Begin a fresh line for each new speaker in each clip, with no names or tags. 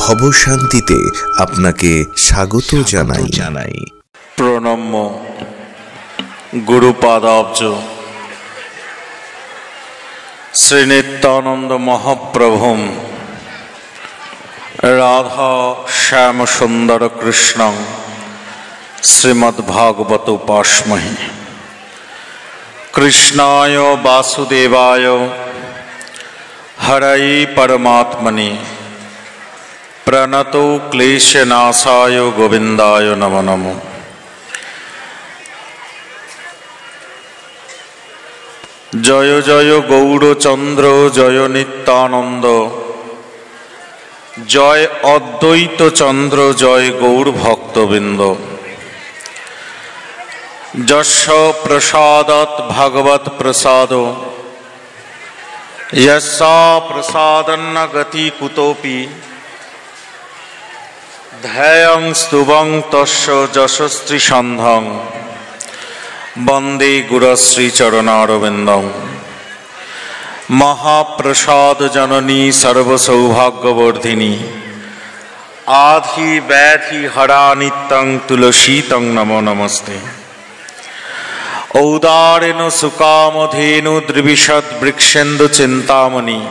ভবশান্তিতে আপনাকে স্বাগত জানাই।
প্রণম্য গুরুপাদাব্জ শ্রী নিত্যানন্দ মহাপ্রভুম রাধা শ্যাম সুন্দর কৃষ্ণ শ্রীমদ্ভাগবত উপাসমহে। কৃষ্ণায় বাসুদেবায় হরয়ে পরমাত্মনে প্রণতো ক্লেশনাশায় গোবিন্দায় নমো নমো। জয় জয় গৌরচন্দ্র জয় নিত্যানন্দ, জয় অদ্বৈত চন্দ্র জয় গৌর ভক্তবৃন্দ। যস্য প্রসাদাৎ ভগবৎ প্রসাদ, যস্যা প্রসাদন্ন গতি কুতোপি, ধ্যায়ং স্তুবং তস্য যশস্ত্রী সন্ধং, বন্দে গুরশ্রী চরণারবিন্দং। মহাপ্রসাদ জননী সর্বসৌভাগ্যবর্ধিনী, আধি ব্যাধি হরা নিত্যং তুলসীতং নমো নমস্তে। ঔদারেণ সুকামধেনু দ্বিবিশদ বৃক্ষেন্দু চিন্তামণি,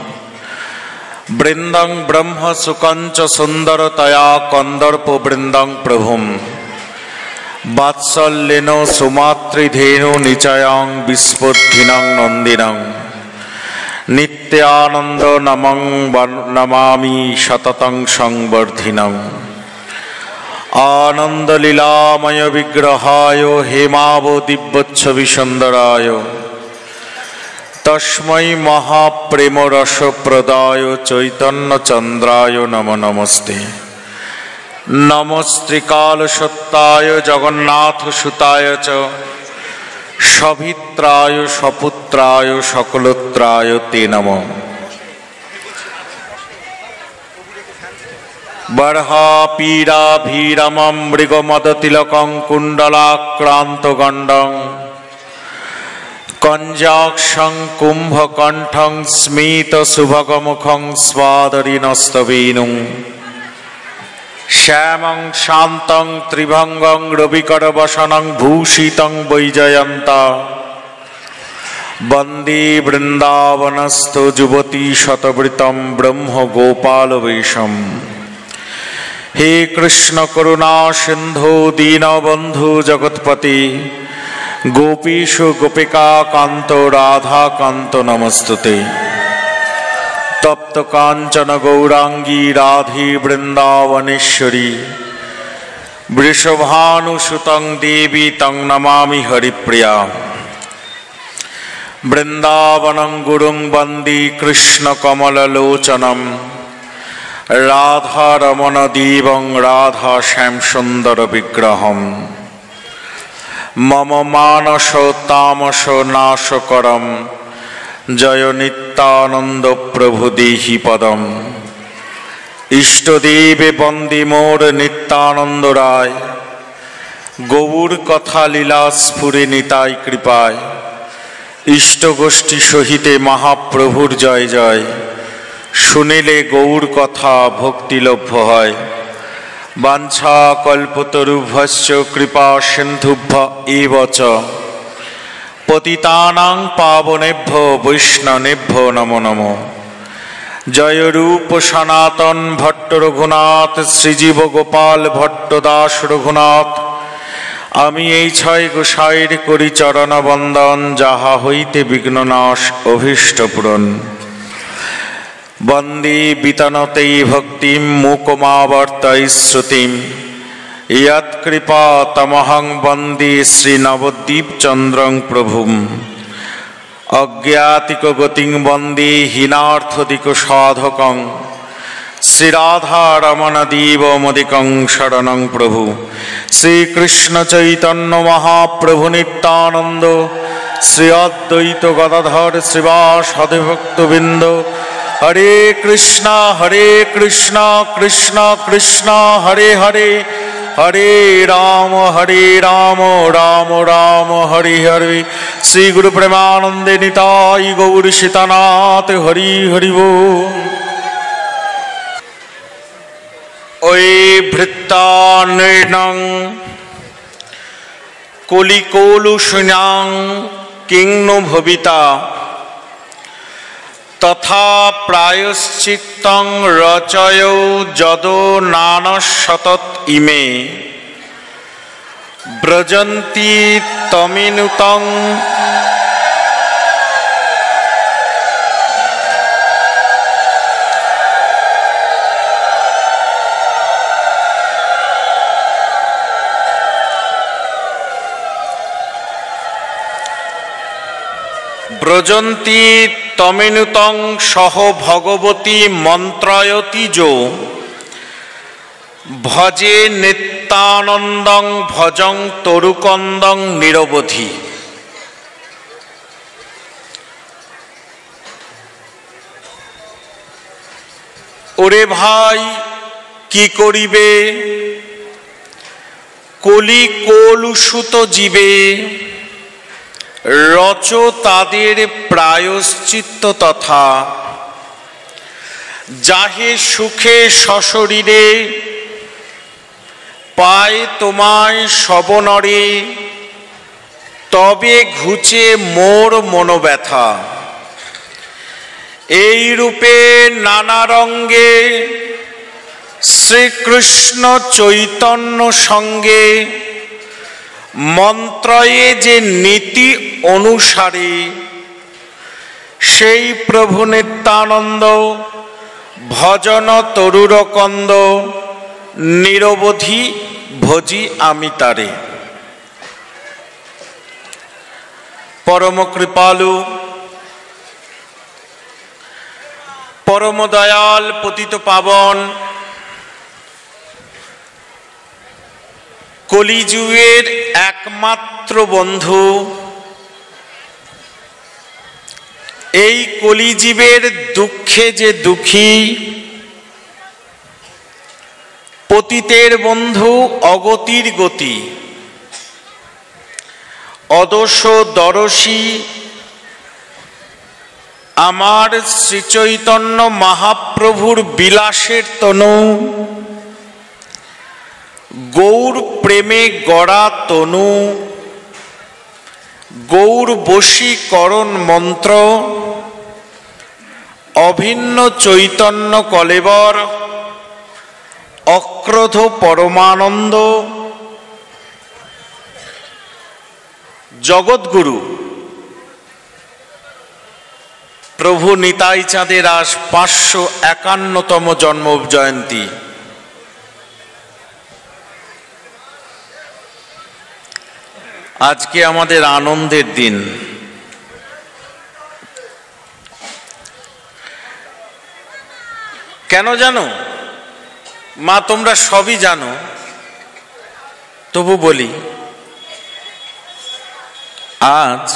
বৃন্দং ব্রহ্ম সুকঞ্চ সুন্দরতয়া কন্দর্প বৃন্দং প্রভুম। বাৎসল্যেন সুমাতৃধেনু নিচয়ং বিস্ফুদ্ধিনং নন্দিনং, নিত্যানন্দ নমামি সততং সংবর্ধিনং। আনন্দলীলাময় বিগ্রহায় হেমাব দিব্যচ্ছবি সুন্দরায়, তস্मै মহাপ্রেম রসপ্রদায় চৈতন্য চন্দ্রায় নমো নমস্তে। নমস্ত্রিকাল সত্যায় জগন্নাথ সুতায় চ, সভিত্রায় সপুত্রায় সকলোত্রায় তে নমঃ। বর্হাপীড়াভীরমং মৃগমদতিলকং কুণ্ডলাক্রান্ত গণ্ডং, কঞ্জাক্ষং কুম্ভকণ্ঠং স্মিত শুভগমুখং স্বাদরিনস্তবেনুং। শ্যামং শান্তং ত্রিভঙ্গং রবিকরবসনং ভূষিতং বৈজয়ন্তা, বন্দে বৃন্দাবনস্থ যুবতী শতবৃতম ব্রহ্ম গোপালবেশম। হে কৃষ্ণ করুণা সিন্ধু দীনবন্ধু জগৎপতি, গোপীষু গোপিকা কান্ত রাধা কান্ত নমস্তুতে। তপ্ত কাঞ্চন গৌরাঙ্গী রাধে বৃন্দাবনেশ্বরী, বৃষভানুসুতং দেবী তং নমামি হরিপ্রিয়া। বৃন্দাবনং গুরুং বন্দে কৃষ্ণ কমললোচনম, রাধা রমণ দেবং রাধা শ্যাম সুন্দর বিগ্রহম। মম মানস তামস নাশকরম, জয় নিত্যানন্দ প্রভু দেহি পদম। ইষ্টদেবে বন্দে মোর নিত্যানন্দ রায়, গৌর কথা লীলা স্ফুরে নিতাই কৃপায়। ইষ্টগোষ্ঠী সহিতে মহাপ্রভুর জয় জয়, শুনিলে গৌর কথা ভক্তিলভ্য হয়। বাঞ্ছা কল্পতরুভ্যশ্চ কৃপা সিন্ধুভ্য এব চ, পতিতানাং পাবনেভ্যো বৈষ্ণবেভ্যো নমো নমো। জয় রূপ সনাতন ভট্ট রঘুনাথ, শ্রীজীব গোপাল ভট্ট দাস রঘুনাথ। আমি এই ছয় গোসাইর করি চরণ বন্দন, যাহা হইতে বিঘ্ননাশ অভীষ্ট পূরণ। বন্দে বিতানতেই ভক্তিম মুকমাবর্তৈ শ্রুতিম, ইয়ৎকৃপা তমহং বন্দে শ্রী নবদ্বীপ চন্দ্রং প্রভুম। অজ্ঞাতিক গতিং বন্দে হীনার্থদিক সাধকং, শ্রীরাধা রমণ দেবমদিকং শরণং প্রভু। শ্রীকৃষ্ণ চৈতন্য মহাপ্রভু নিত্যানন্দ, শ্রী অদ্বৈত গদাধর শ্রীবাসাদি ভক্তবৃন্দ। হরে কৃষ্ণ কৃষ্ণ কৃষ্ণ হরে হরে, হরে রাম রাম রাম হরে হরে। শ্রী গুরু প্রেমানন্দে নিতাই গৌর সীতানাথ হরি হরি বল। ওই ভৃত্তানৃণং কলিকৌলুষুনাং কিং নো ভবিতা তথা প্রায়শ্চিত্তং রচয়ৌ যদো নানশতত ইমে ব্রজন্তি তমিনুতং ব্রজন্তি তমিনুতং সহ ভগবতী মন্ত্রয়তি যো ভজে নিত্যানন্দং ভজং তরুকন্দং নিরবধি। ওরে ভাই কি করিবে কলি কলুষুত জীবে রচ তাদের প্রায়শ্চিত্ত তথা যাহে সুখে সশরীরে পায় তোমায় শবনরে তবে ঘুচে মোর মনোব্যথা। এই রূপে নানা রঙ্গে শ্রীকৃষ্ণ চৈতন্য সঙ্গে মন্ত্রয়ে যে নীতি অনুসারে সেই প্রভু নিত্যানন্দ ভজন তরুরকন্দ নিরবধি ভজি আমি তারে। পরম কৃপালু পরম দয়াল পতিত পাবন কলিযুগের একমাত্র বন্ধু, এই কলিজীবের দুঃখে যে দুঃখী, পতিতের বন্ধু অগতির গতি, অদোষ দরশী আমার শ্রীচৈতন্য মহাপ্রভুর বিলাসের তনু, গৌর প্রেমে গড়া তনু, গৌর বশীকরণ মন্ত্র, অভিন্ন চৈতন্য কলেবর, অক্রোধ পরমানন্দ, জগৎগুরু প্রভু নিতাই চাঁদের আজ 551তম জন্ম জয়ন্তী। আজকে আমাদের আনন্দের দিন। কেন জানো মা? তোমরা সবই জানো, তবু বলি। আজ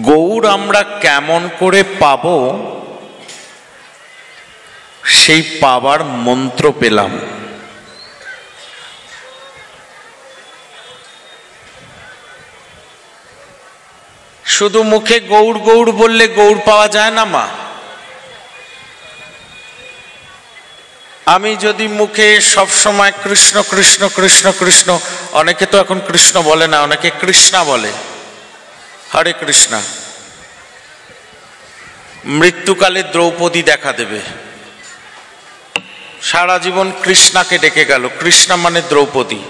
গৌর আমরা কেমন করে পাব, সেই পাবার মন্ত্র পেলাম। শুধু মুখে গৌর গৌর বললে গৌর পাওয়া যায় না মা। আমি যদি মুখে সব সময় কৃষ্ণ কৃষ্ণ কৃষ্ণ কৃষ্ণ, অনেকে তো এখন কৃষ্ণ বলে না, অনেকে কৃষ্ণা বলে, হরে কৃষ্ণা, মৃত্যুকালে দ্রৌপদী দেখা দেবে, সারা জীবন কৃষ্ণাকে ডেকে গেল। কৃষ্ণা মানে দ্রৌপদী,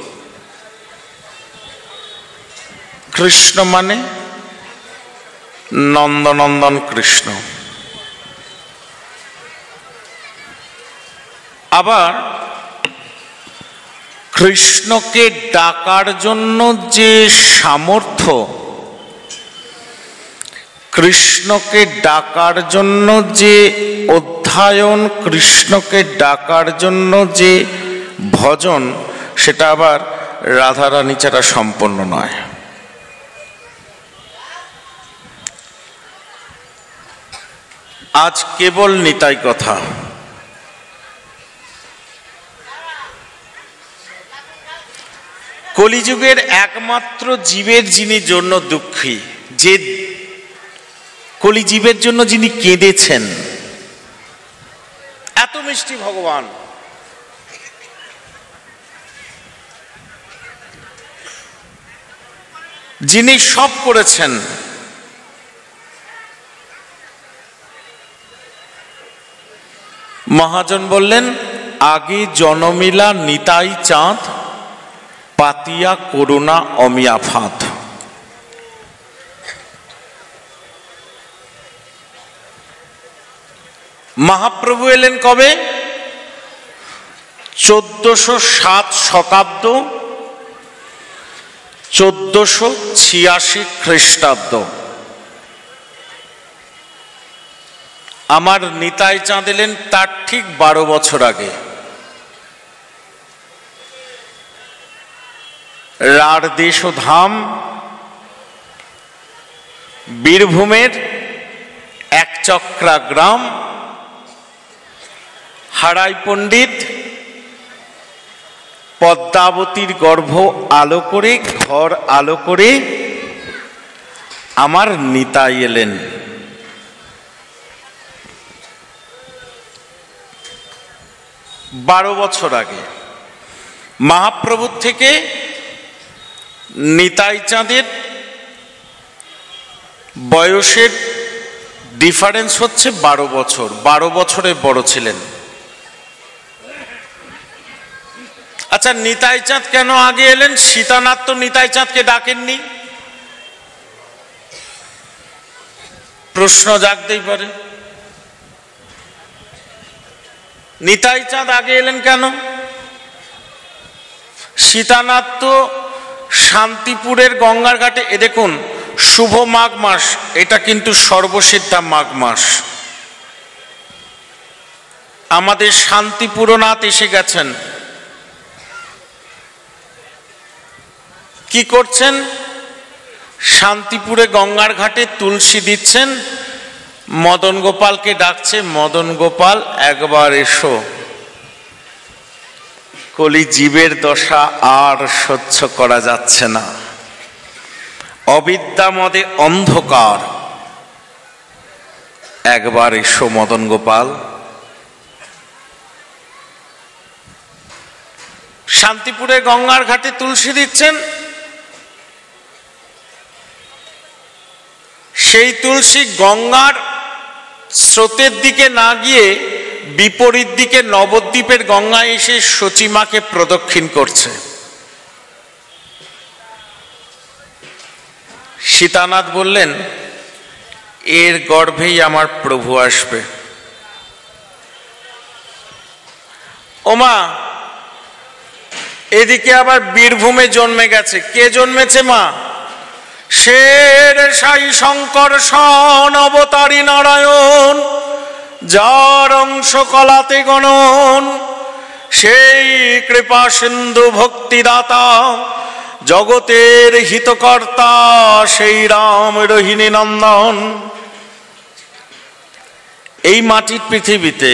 কৃষ্ণ মানে নন্দনন্দন কৃষ্ণ। আবার কৃষ্ণকে ডাকার জন্য যে সামর্থ্য, কৃষ্ণকে ডাকার জন্য যে অধ্যায়ন, কৃষ্ণকে ডাকার জন্য যে ভজন, সেটা আবার রাধারানী ছাড়া সম্পন্ন নয়। আজ কেবল নিতাই কথা। কলিযুগের একমাত্র জীবের যিনি জন্য দুঃখী, যে কলিজীবের জন্য যিনি কেঁদেছেন, এত মিষ্টি ভগবান। যিনি সব করেছেন। মহাজন বললেন, আগে জনমিলা নিতাই চাঁদ, পাতিয়া করুণা অমিয়া ফাঁদ। মহাপ্রভু এলেন কবে? 1407 শতাব্দ, 1486 খ্রিস্টাব্দ। আমার নিতাই চাঁদ এলেন তার ঠিক 12 বছর আগে। রার দেশ ও ধাম, বীরভূমের একচক্রা গ্রাম, হারাই পণ্ডিত পদ্মাবতীর গর্ভ আলো করে, ঘর আলো করে আমার নিতাই এলেন। বারো বছর আগে। মহাপ্রভুর থেকে নিতাই চাঁদের বয়সের ডিফারেন্স হচ্ছে 12 বছর। 12 বছরের বড় ছিলেন। আচ্ছা, নিতাই চাঁদ কেন আগে এলেন? সীতানাথ তো নিতাই চাঁদকে ডাকেননি। প্রশ্ন জাগতেই পারে, নিতাই চাঁদ আগে এলেন কেন? সীতানাথ তো শান্তিপুরের গঙ্গার ঘাটে, এ দেখুন শুভ মাঘ মাস, এটা কিন্তু সর্বসিদ্ধা মাঘ মাস। আমাদের শান্তিপুরনাথ এসে গেছেন। কি করছেন? শান্তিপুরে গঙ্গার ঘাটে তুলসী দিচ্ছেন, মদন গোপালকে ডাকছে, মদন গোপাল একবার এসো, কলি জীবের দশা আর সহ্য করা যাচ্ছে না, অবিদ্যা মদে অন্ধকার, একবার এসো মদন গোপাল। শান্তিপুরে গঙ্গার ঘাটে তুলসী দিচ্ছেন, সেই তুলসী গঙ্গার স্রোতের দিকে না গিয়ে বিপরীত দিকে নবদ্বীপের গঙ্গায় এসে সচিমাকে প্রদক্ষিণ করছে। সীতানাথ বললেন, এর গর্ভেই আমার প্রভু আসবে। ওমা, এদিকে আবার বীরভূমে জন্মে গেছে। কে জন্মেছে মা? শের সাই শঙ্কর সন অবতারী নারায়ণ, যার অংশ কলাতে গণন, সেই কৃপা সিন্ধু ভক্তিদাতা, জগতের হিতকর্তা, সেই রাম রোহিণী নন্দন। এই মাটির পৃথিবীতে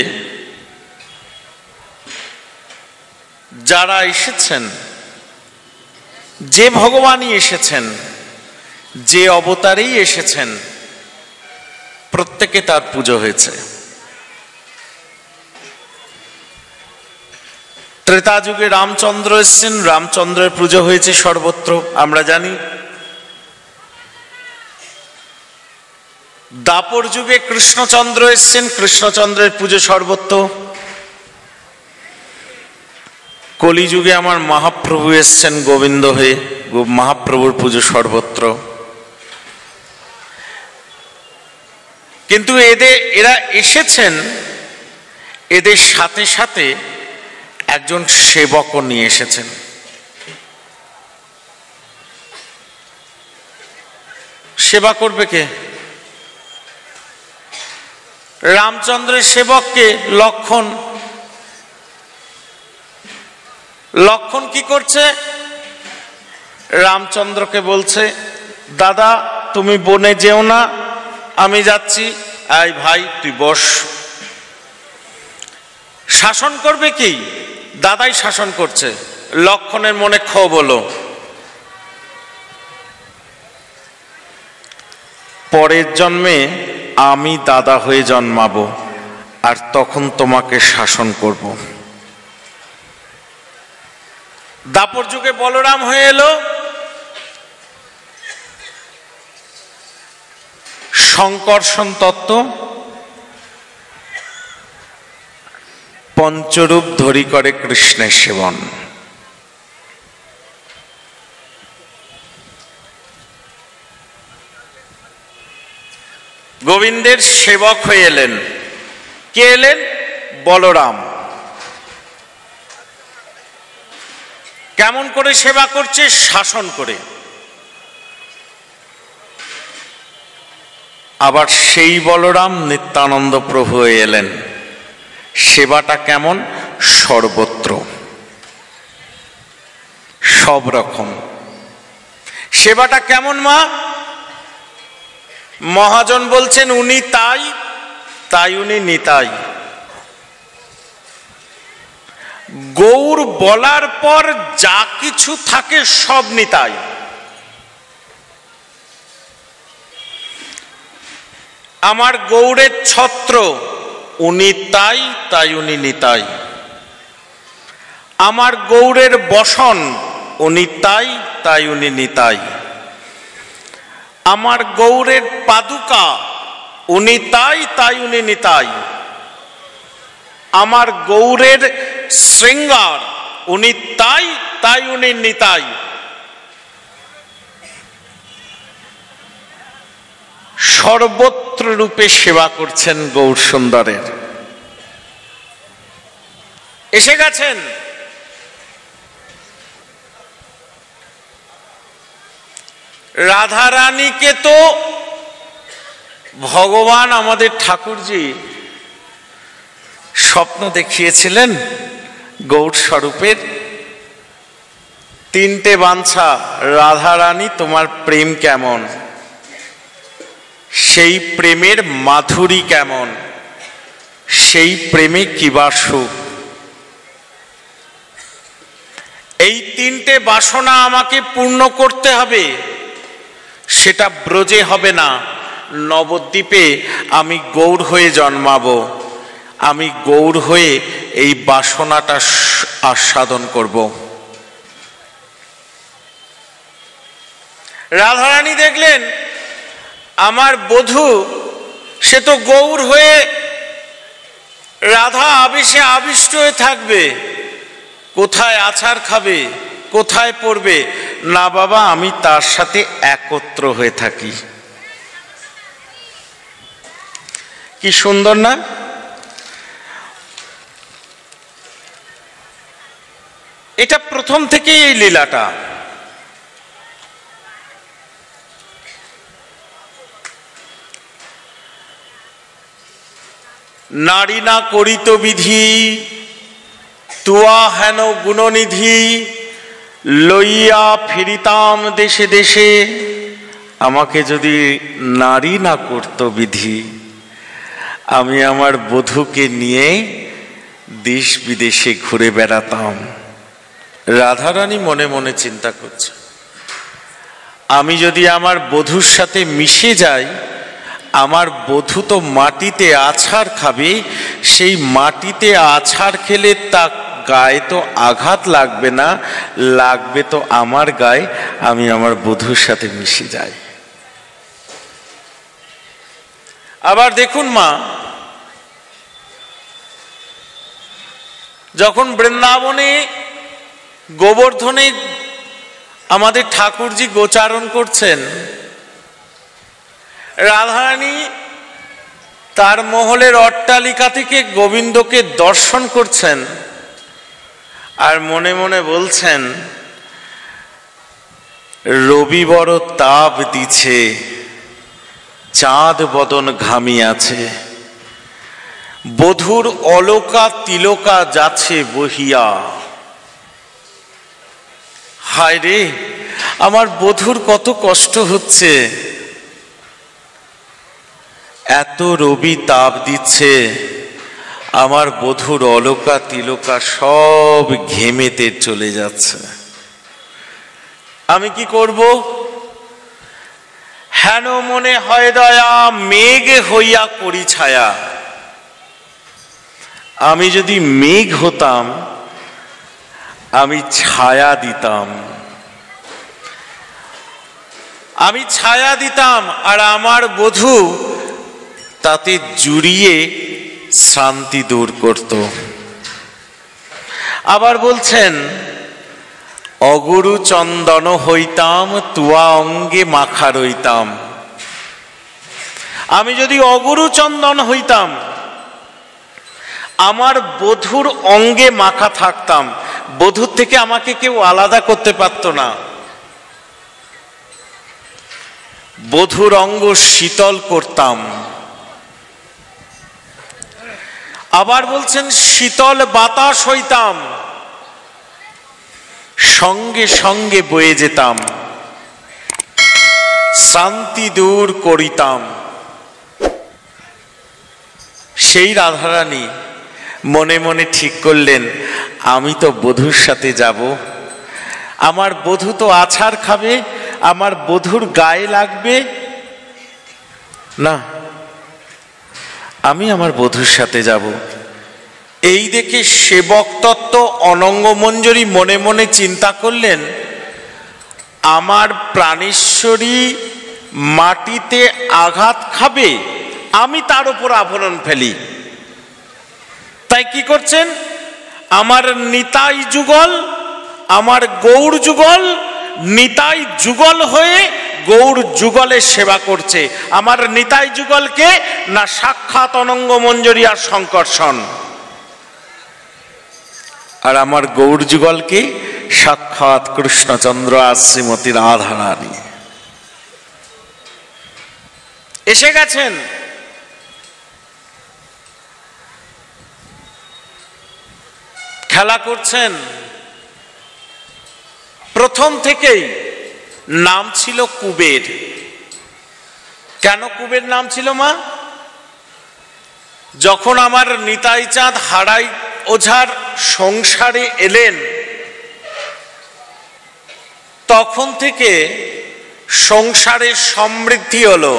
যারা এসেছেন, যে ভগবানই এসেছেন, যে অবতারেই এসেছেন, প্রত্যেকে তার পুজো হয়েছে। ত্রেতা যুগে রামচন্দ্র এসেছেন, রামচন্দ্রের পুজো হয়েছে সর্বত্র, আমরা জানি। দাপর যুগে কৃষ্ণচন্দ্র এসেছেন, কৃষ্ণচন্দ্রের পুজো সর্বত্র। কলিযুগে আমার মহাপ্রভু এসেছেন গোবিন্দ হয়ে, মহাপ্রভুর পুজো সর্বত্র। কিন্তু এরা এসেছেন, এদের সাথে সাথে একজন সেবকও নিয়ে এসেছেন। সেবা করবে কে? রামচন্দ্রের সেবককে লক্ষণ। লক্ষণ কি করছে? রামচন্দ্রকে বলছে, দাদা তুমি বনে যেও না, আমি যাচ্ছি, আয় ভাই তুই বস। শাসন করবে কি? দাদাই শাসন করছে। লক্ষণের মনে ক্ষোভ হলো, পরের জন্মে আমি দাদা হয়ে জন্মাবো, আর তখন তোমাকে শাসন করব। দাপর যুগে বলরাম হয়ে এলো, সংকর্ষণ তত্ত্ব, পঞ্চরূপ ধরি করে কৃষ্ণের সেবন। গোবিন্দের সেবক হয়ে এলেন। কে এলেন? বলরাম। কেমন করে সেবা করছে? শাসন করে। আবার সেই বলরাম নিত্যানন্দ প্রভু হয়ে এলেন। সেবাটা কেমন? সর্বত্র, সব রকম। সেবাটা কেমন মা? মহাজন বলছেন উনি তাই, তাই উনি নিতাই। গৌর বলার পর যা কিছু থাকে সব নিতাই। আমার গৌরের ছত্র, উনি তাই, তাই উনি নিতাই। আমার গৌরের বসন, উনি তাই, তাই উনি নিতাই। আমার গৌরের পাদুকা, উনি তাই, তাই উনি নিতাই। আমার গৌরের শৃঙ্গার, উনি তাই, তাই উনি নিতাই। সর্বত্র রূপে সেবা করছেন গৌর সুন্দরের। এসে গেছেন। রাধারানীকে তো ভগবান আমাদের ঠাকুরজি স্বপ্ন দেখিয়েছিলেন গৌর স্বরূপের। তিনটে বাঞ্ছা, রাধারানী তোমার প্রেম কেমন, সেই প্রেমের মাধুরী কেমন, সেই প্রেমে কিবা সুখ। এই তিনটে বাসনা আমাকে পূর্ণ করতে হবে। সেটা ব্রজে হবে না, নবদ্বীপে আমি গৌর হয়ে জন্মাবো। আমি গৌর হয়ে এই বাসনাটা আস্বাদন করব। রাধারানী দেখলেন আমার বধূ, সে তো গৌর হয়ে রাধা আবেশে আবিষ্ট হয়ে থাকবে। কোথায় আছাড় খাবে, কোথায় পড়বে? না বাবা, আমি তার সাথে একত্র হয়ে থাকি। কি সুন্দর না? এটা প্রথম থেকে এই লীলাটা। নারী না করিত বিধি, তুয়া হেন গুণনিধি, লইয়া ফিরিতাম দেশে দেশে। আমাকে যদি নারী না করত বিধি, আমি আমার বধূকে নিয়ে দেশ বিদেশে ঘুরে বেড়াতাম। রাধারানী মনে মনে চিন্তা করছে, আমি যদি আমার বধূর সাথে মিশে যাই, আমার বধূ তো মাটিতে আছাড় খাবে। সেই মাটিতে আছাড় খেলে তা গায়ে তো আঘাত লাগবে না, লাগবে তো আমার গায়ে। আমি আমার বধূর সাথে মিশে যাই। আবার দেখুন মা, যখন বৃন্দাবনে গোবর্ধনে আমাদের ঠাকুরজি গোচারণ করছেন, রাধারানী তার মহলের অট্টালিকা থেকে গোবিন্দকে দর্শন করছেন আর মনে মনে বলছেন, রবি বড় তাপ দিছে, চাঁদ বদন ঘামিয়াছে, বধূর অলোকা তিলকা যাচ্ছে বহিয়া। হায় রে, আমার বধূর কত কষ্ট হচ্ছে। এত রবি তাপ দিচ্ছে, আমার বধূর অলোকা তিলকা সব ঘেমেতে চলে যাচ্ছে। আমি কি করব? হেন মনে হয় দয়া, মেঘ হইয়া করি ছায়া। আমি যদি মেঘ হতাম, আমি ছায়া দিতাম, আমি ছায়া দিতাম, আর আমার বধূ তাতে জুড়িয়ে শ্রান্তি দূর করত। আবার বলছেন, অগুরু চন্দন হইতাম, তুয়া অঙ্গে মাখা রইতাম। আমি যদি অগুরু চন্দন হইতাম, আমার বধূর অঙ্গে মাখা থাকতাম, বধূর থেকে আমাকে কেউ আলাদা করতে পারত না। বধূর অঙ্গ শীতল করতাম। আবার বলছেন, শীতল বাতাস হইতাম, সঙ্গে সঙ্গে বয়ে যেতাম, শ্রান্তি দূর করিতাম। সেই রাধারানী মনে মনে ঠিক করলেন, আমি তো বধূর সাথে যাব, আমার বধূ তো আছাড় খাবে, আমার বধূর গায়ে লাগবে না, আমি আমার বধূর সাথে যাব। এই দেখে সেবক তত্ত্ব অনঙ্গমঞ্জরী মনে মনে চিন্তা করলেন, আমার প্রাণেশ্বরী মাটিতে আঘাত খাবে, আমি তার উপর আভরণ ফেলি। তাই কি করছেন, আমার নিতাই যুগল, আমার গৌর যুগল, নিতাই যুগল হয়ে গৌর যুগলের সেবা করছে। আমার নিতাই যুগলকে না সাক্ষাৎ অনঙ্গমঞ্জরী আর শঙ্কর্ষণ, আর আমার গৌর যুগলকে সাক্ষাৎ কৃষ্ণচন্দ্র আর শ্রীমতী রাধারানী এসে গেছেন। খেলা করছেন। প্রথম থেকেই নাম ছিল কুবের। কেন কুবের নাম ছিল মা? যখন আমার নিতাই চাঁদ হারাই ওঝার সংসারে এলেন, তখন থেকে সংসারে সমৃদ্ধি হলো,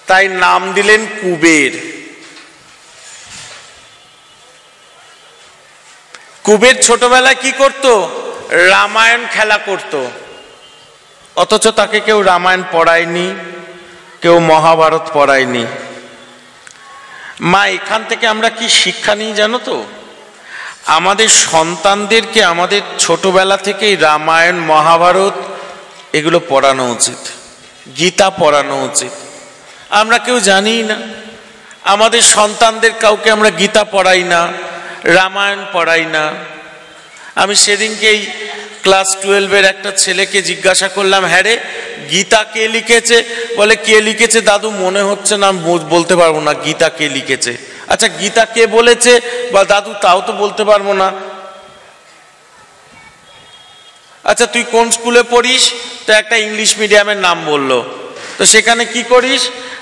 তাই নাম দিলেন কুবের। কুবের ছোটবেলায় কি করত? রামায়ণ খেলা করত। অথচ তাকে কেউ রামায়ণ পড়ায়নি, কেউ মহাভারত পড়ায়নি। মা, এখান থেকে আমরা কি শিক্ষা নিই জানো তো? আমাদের সন্তানদেরকে আমাদের ছোটবেলা থেকেই রামায়ণ মহাভারত এগুলো পড়ানো উচিত, গীতা পড়ানো উচিত। আমরা কেউ জানি না, আমাদের সন্তানদের কাউকে আমরা গীতা পড়াই না, রামায়ণ পড়াই না। আমি সেদিনকেই ক্লাস 12-এর একটা ছেলেকে জিজ্ঞাসা করলাম, হ্যাঁ রে, গীতা কে লিখেছে? বলে, কে লিখেছে দাদু মনে হচ্ছে না, বলতে পারবো না গীতা কে লিখেছে। আচ্ছা, গীতা কে বলেছে বা দাদু তাও তো বলতে পারবো না। আচ্ছা, তুই কোন স্কুলে পড়িস? তো একটা ইংলিশ মিডিয়ামের নাম বললো। তো সেখানে কি করিস?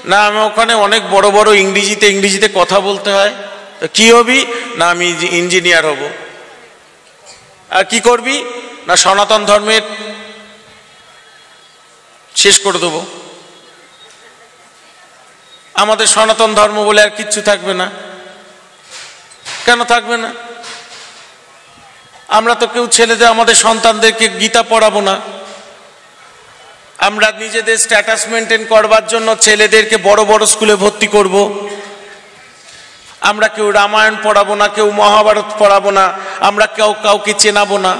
না, আমি ওখানে অনেক বড় বড় ইংরেজিতে কথা বলতে হয়। তো কি হবি? না, আমি ইঞ্জিনিয়ার হব। আর কি করবি? না, সনাতন ধর্মের শেষ করে দেবো। আমাদের সনাতন ধর্ম বলে আর কিচ্ছু থাকবে না। কেন থাকবে না? আমরা তো কেউ ছেলেদের, আমাদের সন্তানদেরকে গীতা পড়াবো না। আমরা নিজেদের স্ট্যাটাস মেনটেন করবার জন্য ছেলেদেরকে বড় বড় স্কুলে ভর্তি করব। আমরা কেউ রামায়ণ পড়াবো না, কেউ মহাভারত পড়াবো না, আমরা কেউ কাউকে চেনাবো না।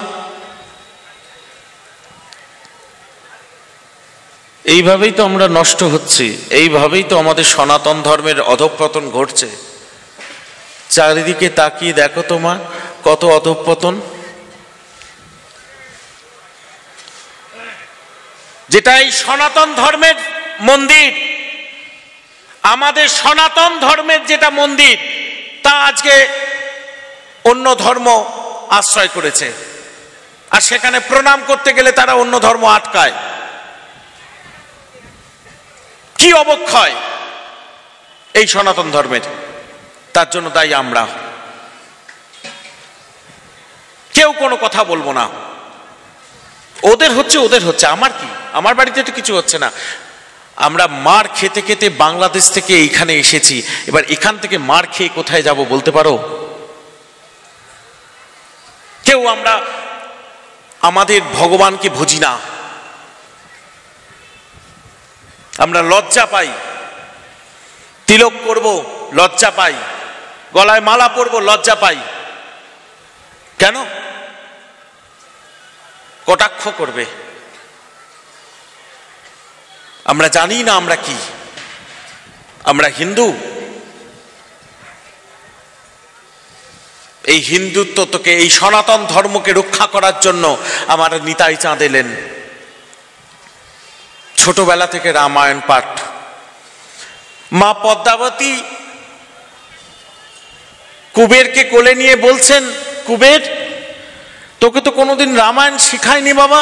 এইভাবেই তো আমরা নষ্ট হচ্ছি, এইভাবেই তো আমাদের সনাতন ধর্মের অধঃপতন ঘটছে। চারিদিকে তাকিয়ে দেখো তোমা, কত অধঃপতন। যেটা এই সনাতন ধর্মের মন্দির, আমাদের সনাতন ধর্মের যেটা মন্দির, তা আজকে অন্য ধর্ম আশ্রয় করেছে। আর সেখানে প্রণাম করতে গেলে তারা অন্য ধর্ম আটকায়। কি অবক্ষয় এই সনাতন ধর্মের! তার জন্য দায়ী আমরা। কেউ কোনো কথা বলবো না। ওদের হচ্ছে, আমার কি? আমার বাড়িতে তো কিছু হচ্ছে না। আমরা মার খেতে খেতে বাংলাদেশ থেকে এইখানে এসেছি, এবার এখান থেকে মার খেয়ে কোথায় যাব বলতে পারো? কেউ আমরা আমাদের ভগবানকে বুঝি না, আমরা লজ্জা পাই। তিলক করব, লজ্জা পাই। গলায় মালা পরবো, লজ্জা পাই। কেন? কটাক্ষ করবে। আমরা জানি না আমরা কি, আমরা হিন্দু। এই হিন্দুত্বকে, এই সনাতন ধর্মকে রক্ষা করার জন্য আমার নিতাই চাঁদ এলেন। ছোটবেলা থেকে রামায়ণ পাঠ। মা পদ্মাবতী কুবেরকে কোলে নিয়ে বলছেন, কুবের, তোকে তো কোনোদিন রামায়ণ শিখায়নি বাবা,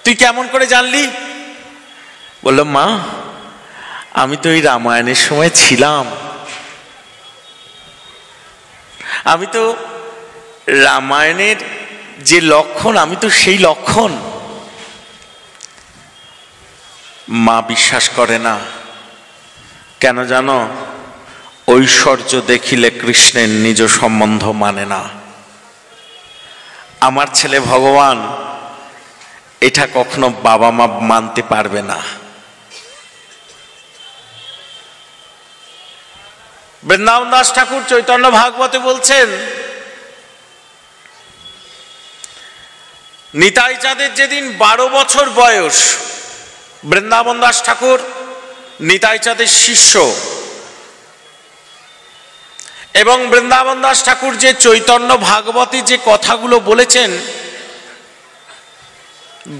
তুই কেমন করে জানলি? বলল, মা, আমি তো এই রামায়ণের সময় ছিলাম, আমি তো রামায়ণের যে লক্ষণ, আমি তো সেই লক্ষণ। মা বিশ্বাস করে না। কেন জানো? ঐশ্বর্য দেখিলে কৃষ্ণের নিজ সম্বন্ধ মানে না। আমার ছেলে ভগবান, এটা কখনো বাবা মা মানতে পারবে না। বৃন্দাবন দাস ঠাকুর চৈতন্য ভাগবতে বলছেন, নিতাই চাঁদের যেদিন 12 বছর বয়স, বৃন্দাবন দাস ঠাকুর নিতাই চাঁদের শিষ্য, এবং বৃন্দাবন দাস ঠাকুর যে চৈতন্য ভাগবতী যে কথাগুলো বলেছেন,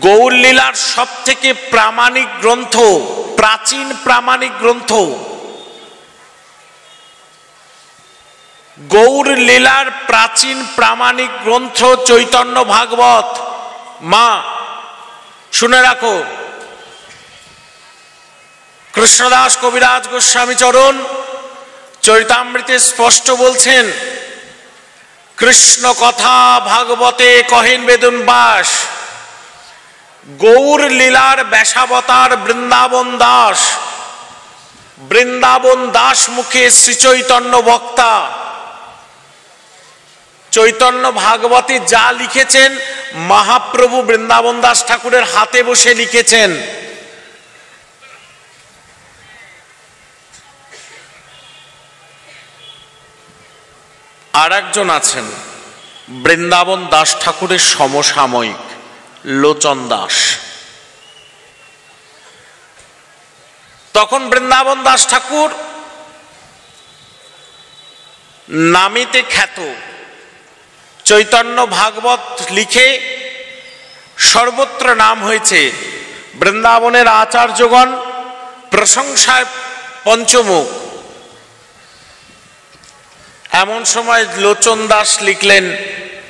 গৌর লীলার সব থেকে প্রামাণিক গ্রন্থ, প্রাচীন প্রামাণিক গ্রন্থ, গৌর লীলার প্রাচীন প্রামাণিক গ্রন্থ চৈতন্য ভাগবত। মা শুনে রাখো, কৃষ্ণদাস কবিরাজ গোস্বামী চরণ চরিতামৃতে স্পষ্ট বলছেন, কৃষ্ণ কথা ভাগবতে কহেন বেদন বাস, গৌর লীলার ব্যাসাবতার বৃন্দাবন দাস, বৃন্দাবন দাস মুখে শ্রী চৈতন্য বক্তা। চৈতন্য ভাগবতে যা লিখেছেন, মহাপ্রভু বৃন্দাবন দাস ঠাকুরের হাতে বসে লিখেছেন। আর একজন আছেন বৃন্দাবন দাস ঠাকুরের সমসাময়িক, লোচন দাস। তখন বৃন্দাবন দাস ঠাকুর নামেতে খ্যাত, চৈতন্য ভাগবত লিখে সর্বত্র নাম হয়েছে। বৃন্দাবনের আচার্যগণ প্রশংসায় পঞ্চমুখ। এমন সময় লোচন দাস লিখলেন,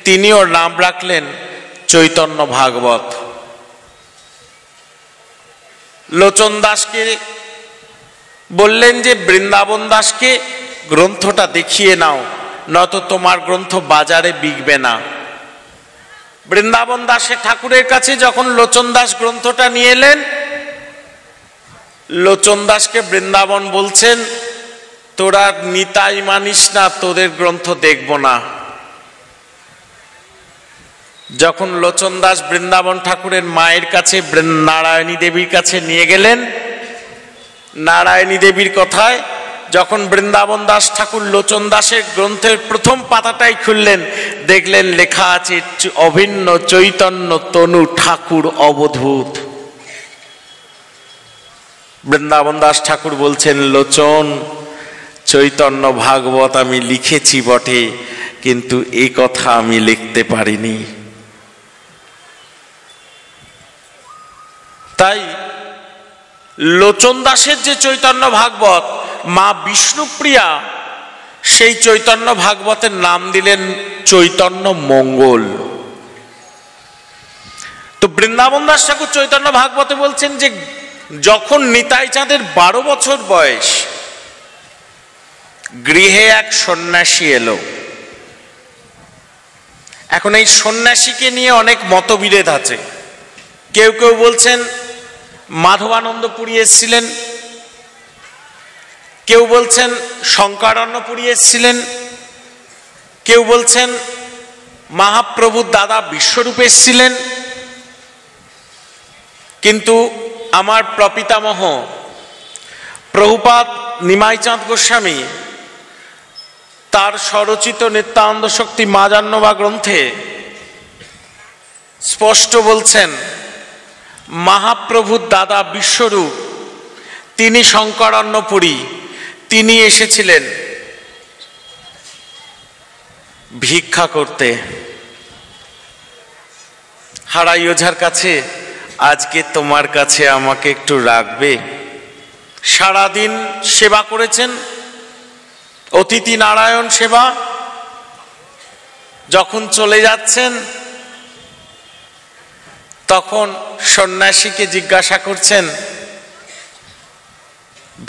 তিনিও নাম রাখলেন চৈতন্য ভাগবত। লোচন দাসকে বললেন যে, বৃন্দাবন দাসকে গ্রন্থটা দেখিয়ে নাও, নয়তো তোমার গ্রন্থ বাজারে বিকবে না। বৃন্দাবন দাসের ঠাকুরের কাছে যখন লোচন দাস গ্রন্থটা নিয়ে এলেন, লোচন দাসকে বৃন্দাবন বলছেন, তোরা নিতাই মানিস না, তোদের গ্রন্থ দেখব না। যখন লোচন দাস বৃন্দাবন ঠাকুরের মায়ের কাছে, নারায়ণী দেবীর কাছে নিয়ে গেলেন, নারায়ণী দেবীর কথায় যখন বৃন্দাবন দাস ঠাকুর লোচন দাসের গ্রন্থের প্রথম পাতাটাই খুললেন, দেখলেন লেখা আছে অভিন্ন চৈতন্য তনু ঠাকুর অবধূত। বৃন্দাবন দাস ঠাকুর বলছেন, লোচন, চৈতন্য ভাগবত আমি লিখেছি বটে, কিন্তু এই কথা আমি লিখতে পারিনি। তাই লোচন দাসের যে চৈতন্য ভাগবত, মা বিষ্ণুপ্রিয়া সেই চৈতন্য ভাগবতের নাম দিলেন চৈতন্য মঙ্গল। তো বৃন্দাবন দাস ঠাকুর চৈতন্য ভাগবতে বলছেন যে, যখন নিতাই চাঁদের 12 বছর বয়স, গৃহে এক সন্ন্যাসী এলো। এখন এই সন্ন্যাসীকে নিয়ে অনেক মতবিরোধ আছে। কেউ কেউ বলছেন মাধবানন্দপুরী এসেছিলেন, কেউ বলছেন শঙ্করানন্দপুরী এসেছিলেন, কেউ বলছেন মহাপ্রভুর দাদা বিশ্বরূপ এসেছিলেন। কিন্তু আমার প্রপিতামহ প্রভুপাদ নিমাইচাঁদ গোস্বামী তার স্বরচিত নিত্যানন্দ শক্তি মাজান্নবা গ্রন্থে স্পষ্ট বলছেন, মহাপ্রভুর দাদা বিশ্বরূপ তিনি শঙ্করান্নপুরী, তিনি এসেছিলেন ভিক্ষা করতে হারাই ওঝার কাছে। আজকে তোমার কাছে আমাকে একটু রাখবে? সারাদিন সেবা করেছেন, অতিথি নারায়ণ সেবা। যখন চলে যাচ্ছেন তখন সন্ন্যাসীকে জিজ্ঞাসা করছেন,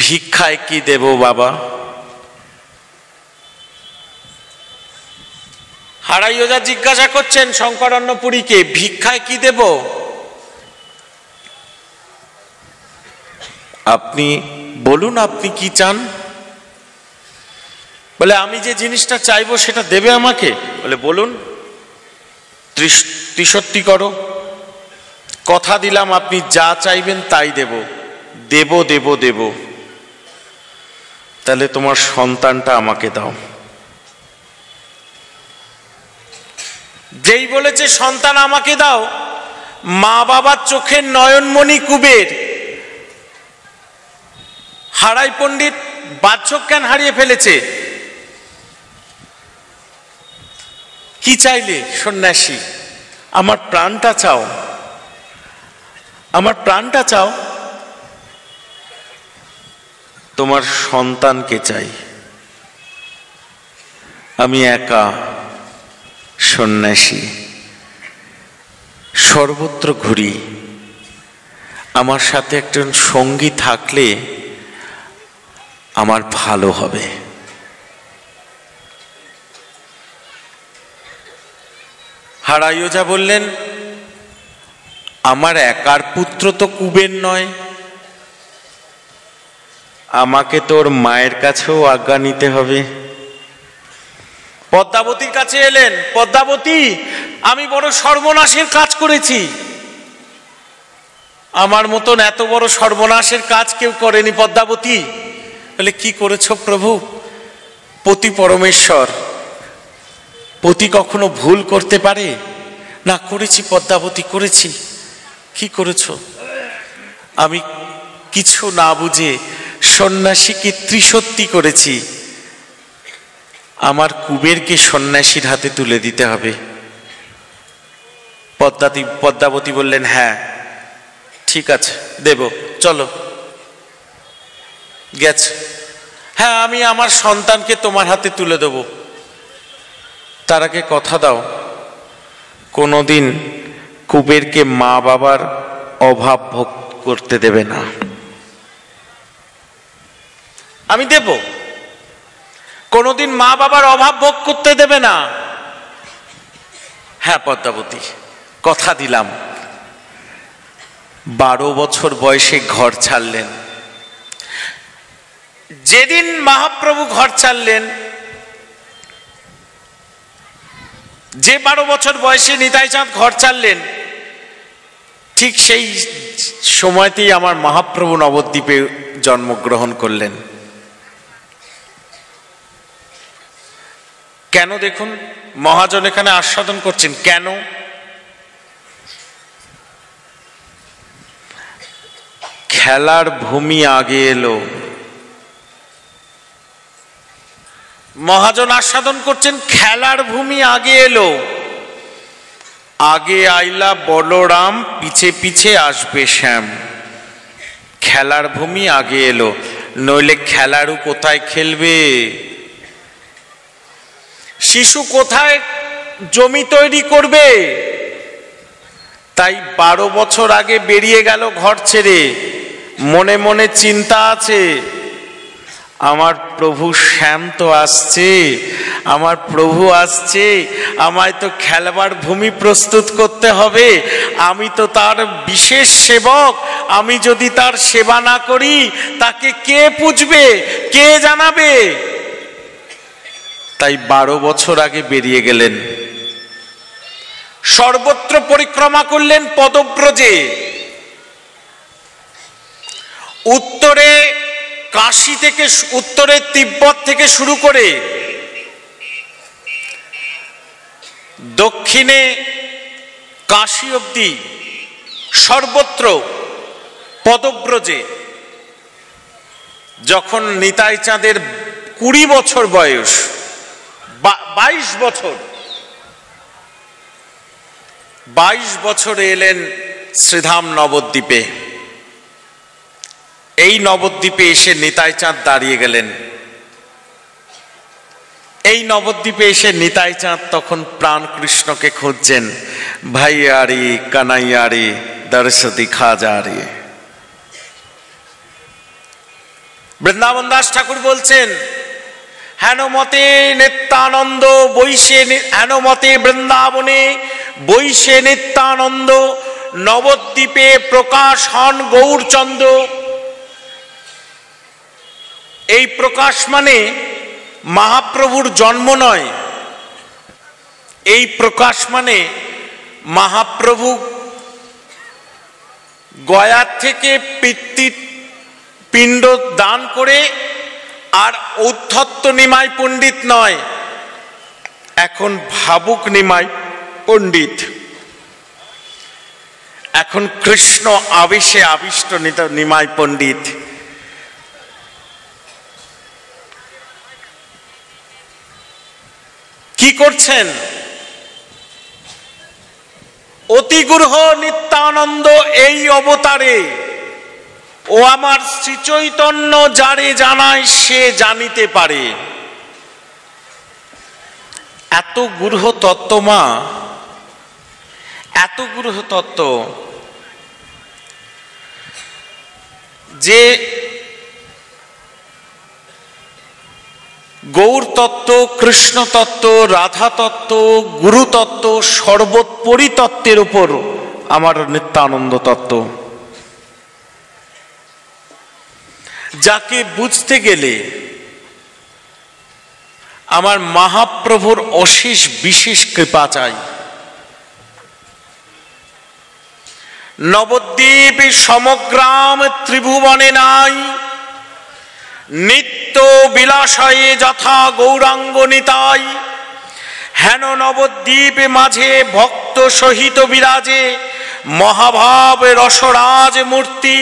ভিক্ষায় কি দেব বাবা? হারাই ওঝা জিজ্ঞাসা করছেন শঙ্করান্নপুরীকে, ভিক্ষায় কি দেব? আপনি বলুন আপনি কি চান? বলে আমি যে জিনিসটা চাইবো সেটা দেবে আমাকে? বলে বলুন, ত্রিশত্তি করো, কথা দিলাম আপনি যা চাইবেন তাই দেব। দেব দেব দেব। তাহলে তোমার সন্তানটা আমাকে দাও। যেই বলেছে সন্তান আমাকে দাও, মা বাবার চোখের নয়নমণি কুবের হারাই পণ্ডিত বাহ্যক জ্ঞান হারিয়ে ফেলেছে। কি চাইলে সন্ন্যাসী? আমার প্রাণটা চাও, আমার প্রাণটা চাও। তোমার সন্তানকে চাই। আমি একা সন্ন্যাসী, সর্বত্র ঘুরি, আমার সাথে একজন সঙ্গী থাকলে আমার ভালো হবে। হারাই ওঝা বললেন, আমার একার পুত্র তো কুবের নয়, আমাকে তোর মায়ের কাছেও আজ্ঞা নিতে হবে। পদ্মাবতীর কাছে এলেন, পদ্মাবতী আমি বড় সর্বনাশের কাজ করেছি। আমার মতন এত বড় সর্বনাশের কাজ কেউ করেনি পদ্মাবতী। বলে কি করেছো প্রভু? পতি পরমেশ্বর, পতি কখনো ভুল করতে পারে না? করেছি পদ্মাবতী, করেছি। কি করেছো? আমি কিছু না বুঝে সন্ন্যাসীকে ত্রিশত্তি করেছি। আমার কুবেরকে সন্ন্যাসীর হাতে তুলে দিতে হবে। পদ্মাবতী বললেন, হ্যাঁ ঠিক আছে দেব, চলো। গেছে, হ্যাঁ আমি আমার সন্তানকে তোমার হাতে তুলে দেব। তার আগে কথা দাও, কোনোদিন কুবেরকে মা বাবার অভাব ভোগ করতে দেবে না। আমি দেব, কোনোদিন মা বাবার অভাব ভোগ করতে দেবে না। হ্যাঁ পদ্মাবতী, কথা দিলাম। 12 বছর বয়সে ঘর ছাড়লেন। যেদিন মহাপ্রভু ঘর ছাড়লেন, যে 12 বছর বয়সে নিতাইচাঁদ ঘর ছাড়লেন, ঠিক সেই সময়তেই আমার মহাপ্রভু নবদ্বীপে জন্মগ্রহণ করলেন। কেন দেখুন, মহাজন এখানে আস্বাদন করছেন কেন? খেলার ভূমি আগে এলো। মহাজন আস্বাদন করছেন খেলার ভূমি আগে এলো। আগে আইলা বলরাম, পিছে পিছে আসবে শ্যাম। খেলার ভূমি আগে এলো, নইলে খেলাড়ু কোথায় খেলবে? শিশু কোথায় জমি তৈরি করবে? তাই 12 বছর আগে বেরিয়ে গেল ঘর ছেড়ে। মনে মনে চিন্তা আছে, আমার প্রভু শ্যাম তো আসছে, আমার প্রভু আসছে, আমায় তো খেলবার ভূমি প্রস্তুত করতে হবে। আমি তো তার বিশেষ সেবক, আমি যদি তার সেবা না করি তাকে কে পুজবে, কে জানাবে? তাই 12 বছর আগে বেরিয়ে গেলেন, সর্বত্র পরিক্রমা করলেন পদব্রজে। উত্তরে কাশী থেকে, উত্তরে তিব্বত থেকে শুরু করে দক্ষিণে কাশী অবধি সর্বত্র পদব্রজে। যখন নিতাই চাঁদের 20 বছর বয়স, 22 বছর, 22 বছরে এলেন শ্রীধাম নবদ্বীপে। এই নবদ্বীপে এসে নিতাই চাঁদ দাঁড়িয়ে গেলেন। এই নবদ্বীপে এসে নিতাই চাঁদ তখন প্রাণ কৃষ্ণকে খুঁজছেন, ভাইয়া রে কানাইয়া রে দর্শ দিখা যা রে। বৃন্দাবন দাস ঠাকুর বলছেন, হেন মতে নিত্যানন্দ বৈশে, হেন মতে বৃন্দাবনে বৈশে নিত্যানন্দ, নবদ্বীপে প্রকাশ হন গৌরচন্দ্র। এই প্রকাশ মানে মহাপ্রভুর জন্ম নয়, এই প্রকাশ মানে মহাপ্রভু গয়া থেকে পিণ্ড দান করে আর ঔদ্ধত্য নিমাই পণ্ডিত নয়, এখন ভাবুক নিমাই পণ্ডিত, এখন কৃষ্ণ আবেশে আবিষ্ট নিমাই পণ্ডিত। কি করছেন? অতিগুরহ নিত্যানন্দ এই অবতারে, ও আমার শ্রীচৈতন্য যারে জানায় সে জানিতে পারে। এত গুরহ তত্ত্ব মা, এত গুরহ তত্ত্ব যে গৌর তত্ত্ব, কৃষ্ণ তত্ত্ব, রাধা তত্ত্ব, গুরু তত্ত্ব, সর্বোপরি তত্ত্বের উপর আমার নিত্যানন্দ তত্ত্ব, যাকে বুঝতে গেলে আমার মহাপ্রভুর অশেষ বিশেষ কৃপা চাই। নবদ্বীপ সমগ্রাম ত্রিভুবনে নাই, নিত্য বিলাসয়ে যথা গৌরাঙ্গ নিতাই। হেন নবদ্বীপে মাঝে ভক্ত সহিত বিরাজে, মহাভাব রসরাজ মূর্তি।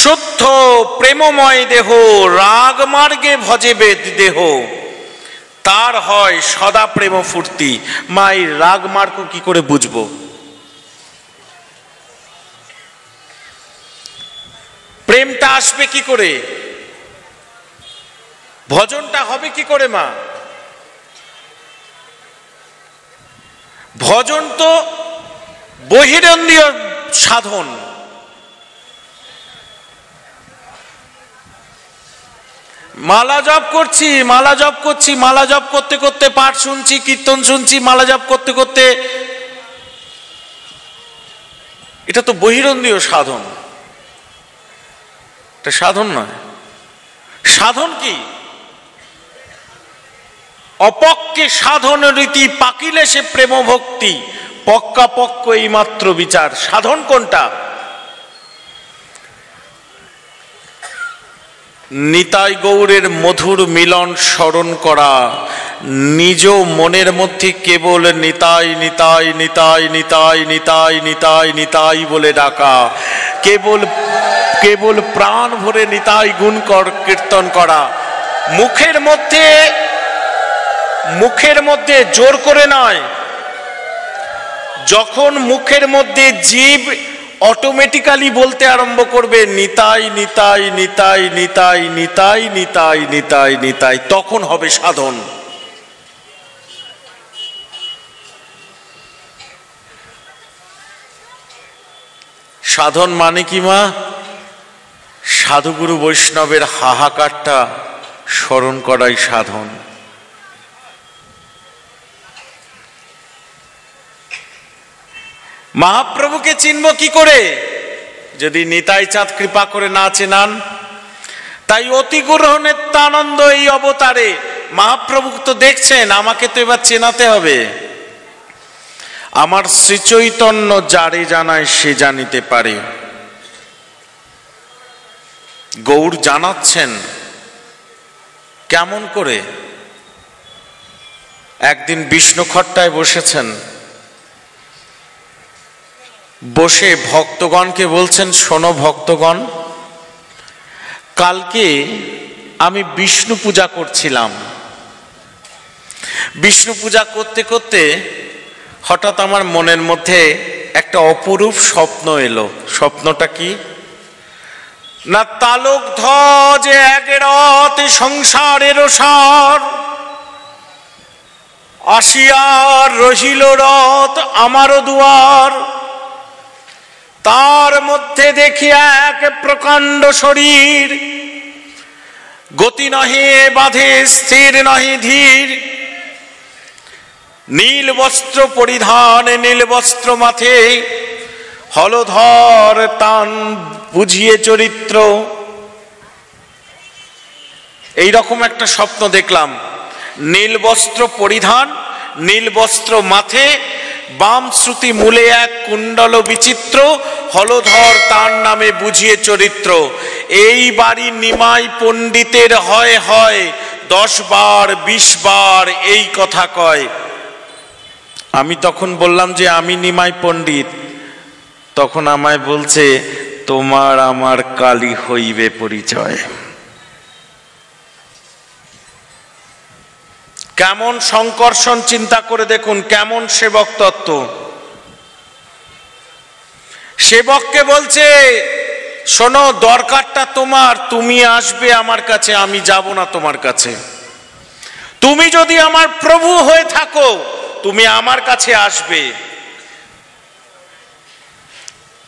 শুদ্ধ প্রেমময় দেহ, রাগ মার্গে ভজে বেদ দেহ, তার হয় সদা প্রেম ফুর্তি। মাই রাগ মার্গ কি করে বুঝবো? প্রেমটা আসবে কি করে? ভজনটা হবে কি করে মা? ভজন তো বহিরেন্দ্রিয় সাধন। মালা জপ করছি, মালা জপ করছি, মালা জপ করতে করতে পাঠ শুনছি, কীর্তন শুনছি, মালা জপ করতে করতে, এটা তো বহিরেন্দ্রিয় সাধন, এটা সাধন নয়। সাধন কি? অপক্কে সাধন রীতি, পাকিলে সে প্রেম ভক্তি, পক্কা পক্ক এই মাত্র বিচার। সাধন কোনটা? নিতাই গৌরের মধুর মিলন স্মরণ করা, নিজ মনের মধ্যে কেবল নিতাই নিতাই নিতাই নিতাই নিতাই নিতাই নিতাই বলে ডাকা, কেবল কেবল প্রাণ ভরে নিতাই গুণ কীর্তন করা। মুখের মধ্যে জোর করে নয়, যখন মুখের মধ্যে জীব অটোমেটিক্যালি বলতে আরম্ভ করবে নিতাই নিতাই নিতাই নিতাই নিতাই নিতাই নিতাই নিতাই, তখন হবে সাধন। সাধন মানে কি মা? সাধুগুরু বৈষ্ণবের হাহাকারটা স্মরণ করাই সাধন। মহাপ্রভুকে চিনব কি করে? যদি নিতাই চাঁদ কৃপা করে না চেনান। তাই অতি গুরু নিত্যানন্দ এই অবতারে মহাপ্রভু তো দেখছেন, আমাকে তো এবার চেনাতে হবে। আমার শ্রীচৈতন্য যারে জানায় সে জানিতে পারে। গৌর জানাচ্ছেন কেমন করে? একদিন বিষ্ণু খট্টায় বসেছেন, বসে ভক্তগণকে বলছেন, শোনো ভক্তগণ, কালকে আমি বিষ্ণু পূজা করছিলাম। বিষ্ণু পূজা করতে করতে হঠাৎ আমার মনের মধ্যে একটা অপরূপ স্বপ্ন এলো। স্বপ্নটা কি না, তালক ধ্বজ এক রথ সংসারের সার, আসিয়ার রহিল রথ আমারও দুয়ার, তার মধ্যে দেখি এক প্রকাণ্ড শরীর, গতি নহে বাঁধে স্থির নহে ধীর, নীল বস্ত্র পরিধান নীল বস্ত্র মাথে, হলধর তান বুঝিয়ে চরিত্র। এইরকম একটা স্বপ্ন দেখলাম। নীল বস্ত্র পরিধান, নীল বস্ত্র মাথে, বাম শ্রুতি মূলে এক কুণ্ডল বিচিত্র, হলধর তার নামে বুঝিয়ে চরিত্র। এই বাড়ি নিমাই পণ্ডিতের হয় হয়, 10 বার 20 বার এই কথা কয়। আমি তখন বললাম যে আমি নিমাই পণ্ডিত। তখন আমায় বলছে, তোমার আমার কালী হইবে পরিচয়। কেমন সংকর্ষণ, চিন্তা করে দেখুন কেমন সেবক তত্ত্ব। সেবককে বলছে, শোনো দরকারটা তোমার, তুমি আসবে আমার কাছে, আমি যাব না তোমার কাছে। তুমি যদি আমার প্রভু হয়ে থাকো তুমি আমার কাছে আসবে।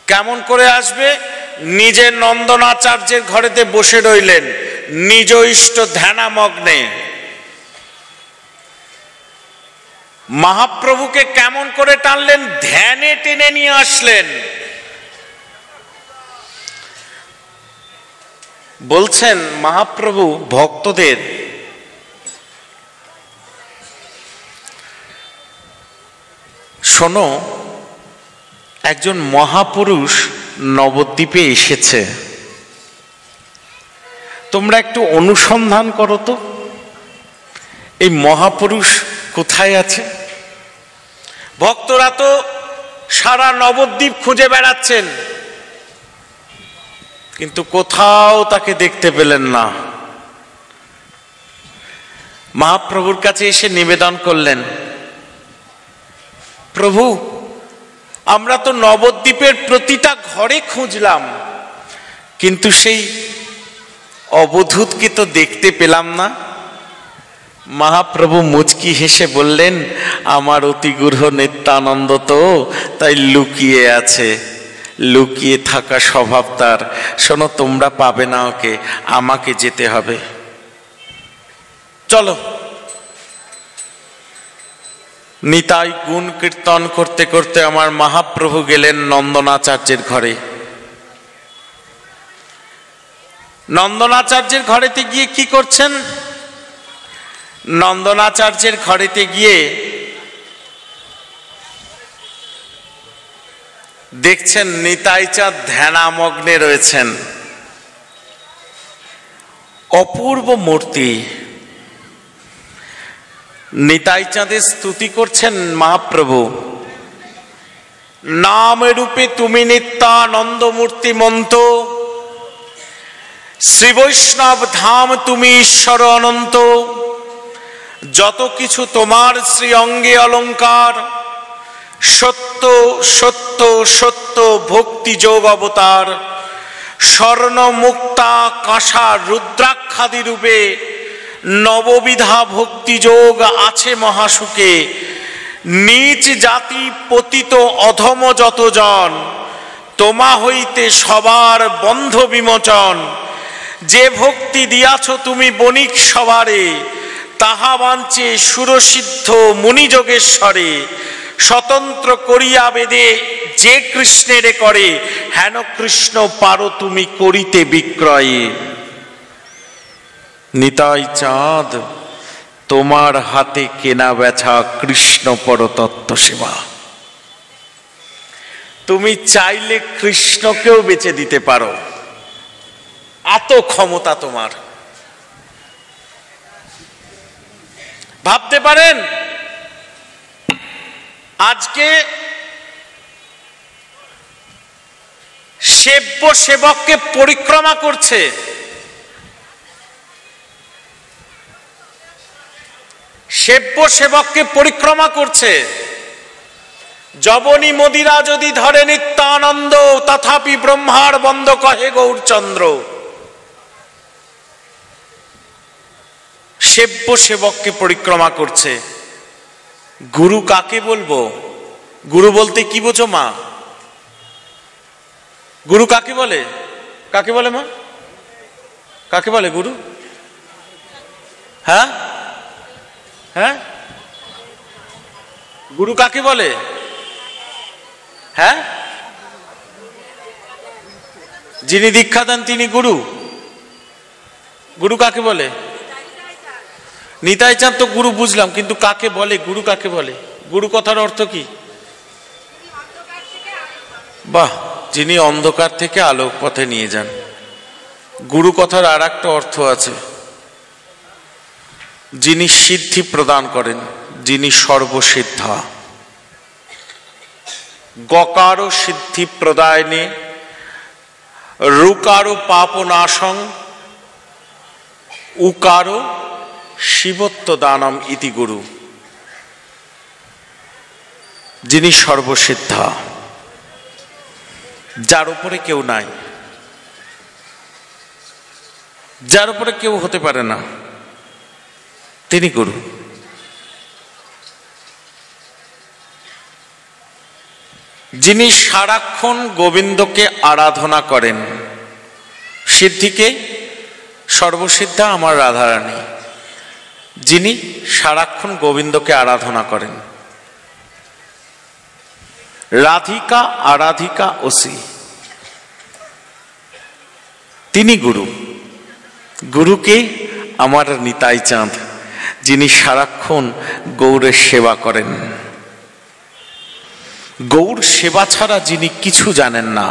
কেমন করে আসবে? নিজের নন্দনাচার্যের ঘরেতে বসে রইলেন, নিজ ইষ্ট ধ্যানামগ্নে। মহাপ্রভুকে কেমন করে টানলেন? ধ্যানে টেনে নিয়ে আসলেন। বলছেন মহাপ্রভু ভক্তদের, শোনো একজন মহাপুরুষ নবদ্বীপে এসেছে, তোমরা একটু অনুসন্ধান করো তো এই মহাপুরুষ কোথায় আছে। ভক্তরা তো সারা নবদ্বীপ খুঁজে বেড়াচ্ছেন, কিন্তু কোথাও তাকে দেখতে পেলেন না। মহাপ্রভুর কাছে এসে নিবেদন করলেন, প্রভু আমরা তো নবদ্বীপের প্রতিটা ঘরে খুঁজলাম, কিন্তু সেই অবধূতকে তো দেখতে পেলাম না। মহাপ্রভু মুচকি হেসে বললেন, আমার অতি গুরু নিত্যানন্দ তো তাই লুকিয়ে আছে, লুকিয়ে থাকা স্বভাব তার। শোনো তোমরা পাবে না ওকে, আমাকে যেতে হবে, চলো। নিতাই গুণ কীর্তন করতে করতে আমার মহাপ্রভু গেলেন নন্দনাচার্যের ঘরে। নন্দনাচার্যের ঘরেতে গিয়ে কি করছেন? নন্দনাচার্যের ঘরেতে গিয়ে দেখছেন নিতাই চাঁদ ধ্যানামগ্নে রয়েছেন। অপূর্ব মূর্তি। নিতাই চাঁদের স্তুতি করছেন মহাপ্রভু, নাম রূপে তুমি নিত্যানন্দ মূর্তিমন্ত, শ্রী বৈষ্ণব ধাম তুমি ঈশ্বর অনন্ত, যত কিছু তোমার শ্রী অঙ্গে অলঙ্কার, সত্য সত্য সত্য ভক্তি যোগ অবতার, স্বর্ণ মুক্তা কাঁসা রুদ্রাক্ষাদি রূপে নববিধা ভক্তি যোগ আছে মহাসুখে। নীচ জাতি পতিত অধম যতজন, তোমা হইতে সবার বন্ধ বিমোচন। যে ভক্তি দিয়াছ তুমি বণিক সবারে, তাহা বাঞ্চে সুরসিদ্ধ মুনি যোগেশ্বরে। স্বতন্ত্র করিয়া বেদে যে কৃষ্ণেরে করে, হেন কৃষ্ণ পারো তুমি করিতে বিক্রয়ে। নিতাই চাঁদ তোমার হাতে কেনা বেচা কৃষ্ণ পরতত্ত্ব সেবা। তুমি চাইলে কৃষ্ণকেও বেচে দিতে পারো, এত ক্ষমতা তোমার। ভাবতে পারেন আজকে সেব্য সেবককে পরিক্রমা করছে, সেব্য সেবককে পরিক্রমা করছে। যবনী মদিরা যদি ধরে নিত্যানন্দ, তথাপি ব্রহ্মার বন্ধ কহে গৌরচন্দ্র। সেব্য সেবককে পরিক্রমা করছে। গুরু কাকে বলবো? গুরু বলতে কি বোঝো মা? গুরু কাকে বলে? কাকে বলে মা? কাকে বলে গুরু? হ্যাঁ হ্যাঁ, গুরু কাকে বলে? হ্যাঁ, যিনি দীক্ষা দেন তিনি গুরু। গুরু কাকে বলে? নিতাই চাঁদ তো গুরু বুঝলাম, কিন্তু কাকে বলে? গুরু কাকে বলে? গুরু কথার অর্থ কি? বাহ, যিনি অন্ধকার থেকে আলোক পথে নিয়ে যান। গুরু কথার আর একটা অর্থ আছে, যিনি সিদ্ধি প্রদান করেন, যিনি সর্বসিদ্ধা। গকারো সিদ্ধি প্রদায়নে রুকারো পাপনাশং উকারো শিবত্ব দানম ইতি গুরু। যিনি সর্বসিদ্ধা, যার উপরে কেউ নাই, যার উপরে কেউ হতে পারে না, তিনি গুরু। যিনি সারাক্ষণ গোবিন্দকে আরাধনা করেন, সিদ্ধিকে সর্বসিদ্ধা আমার রাধারানী, যিনি সারাক্ষণ গোবিন্দকে আরাধনা করেন। রাধিকা আরাধিকা ওসি, তিনি গুরু। গুরুকে আমার নিতাই চাঁদ, যিনি সারাক্ষণ গৌরের সেবা করেন। গৌর সেবা ছাড়া যিনি কিছু জানেন না।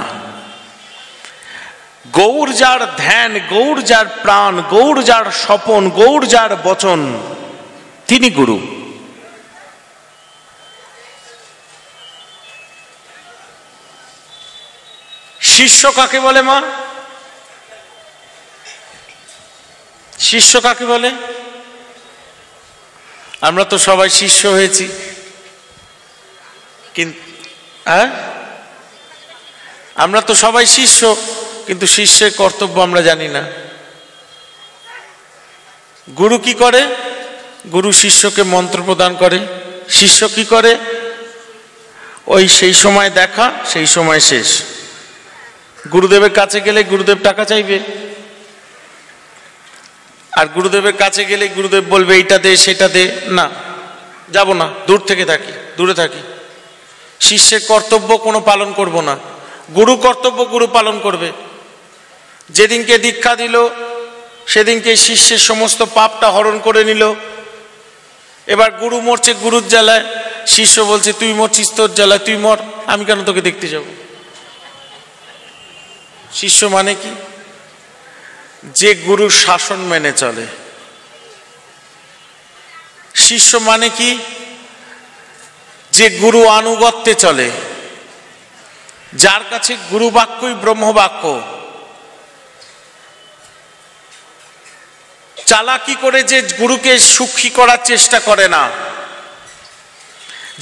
গৌর যার ধ্যান, গৌর যার প্রাণ, গৌর যার স্বপন, গৌর যার বচন, তিনি গুরু। শিষ্য কাকে বলে মা? শিষ্য কাকে বলে? আমরা তো সবাই শিষ্য হয়েছি, কিন্তু আমরা তো সবাই শিষ্য, কিন্তু শিষ্যের কর্তব্য আমরা জানি না। গুরু কি করে? গুরু শিষ্যকে মন্ত্র প্রদান করে। শিষ্য কি করে? ওই সেই সময় দেখা, সেই সময় শেষ। গুরুদেবের কাছে গেলে গুরুদেব টাকা চাইবে, আর গুরুদেবের কাছে গেলে গুরুদেব বলবে এইটা দে সেটা দে, না যাব না, দূর থেকে থাকি, দূরে থাকি। শিষ্যের কর্তব্য কোনো পালন করব না, গুরু কর্তব্য গুরু পালন করবে। যেদিনকে দীক্ষা দিল সেদিনকে শিষ্যের সমস্ত পাপটা হরণ করে নিল। এবার গুরু মরছে গুরুর জ্বালায়, শিষ্য বলছে তুই মরছিস তোর জ্বালায়, তুই মর, আমি কেন তোকে দেখতে যাব? শিষ্য মানে কি? যে গুরুর শাসন মেনে চলে। শিষ্য মানে কি? যে গুরু আনুগত্যে চলে, যার কাছে গুরু বাক্যই ব্রহ্মবাক্য। চালাকি করে যে গুরুকে সুখী করার চেষ্টা করে না,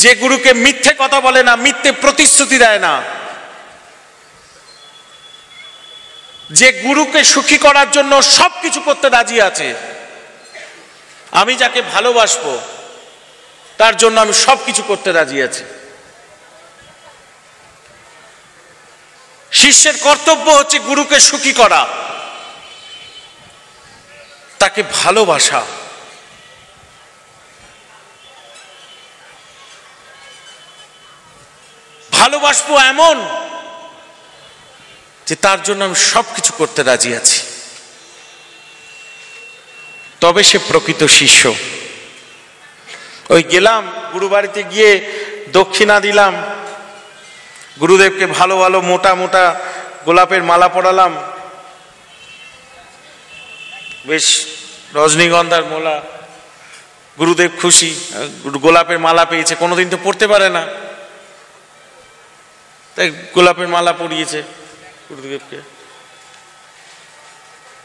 যে গুরুকে মিথ্যে কথা বলে না, মিথ্যে প্রতিশ্রুতি দেয় না, যে গুরুকে সুখী করার জন্য সবকিছু করতে রাজি আছে। আমি যাকে ভালোবাসবো তার জন্য আমি সবকিছু করতে রাজি আছি। শিষ্যের কর্তব্য হচ্ছে গুরুকে সুখী করা, তাকে ভালোবাসা। ভালোবাসা ভালোবাসবো এমন যে তার জন্য আমি সবকিছু করতে রাজি আছি, তবে সে প্রকৃত শিষ্য। ওই গেলাম গুরু বাড়িতে গিয়ে দক্ষিণা দিলাম, গুরুদেবকে ভালো ভালো মোটা মোটা গোলাপের মালা পরালাম, বেশ রজনীগন্ধার মোলা, গুরুদেব খুশি, গোলাপের মালা পেয়েছে, কোনোদিন তো পড়তে পারে না, তাই গোলাপের মালা পরিয়েছে গুরুদেবকে।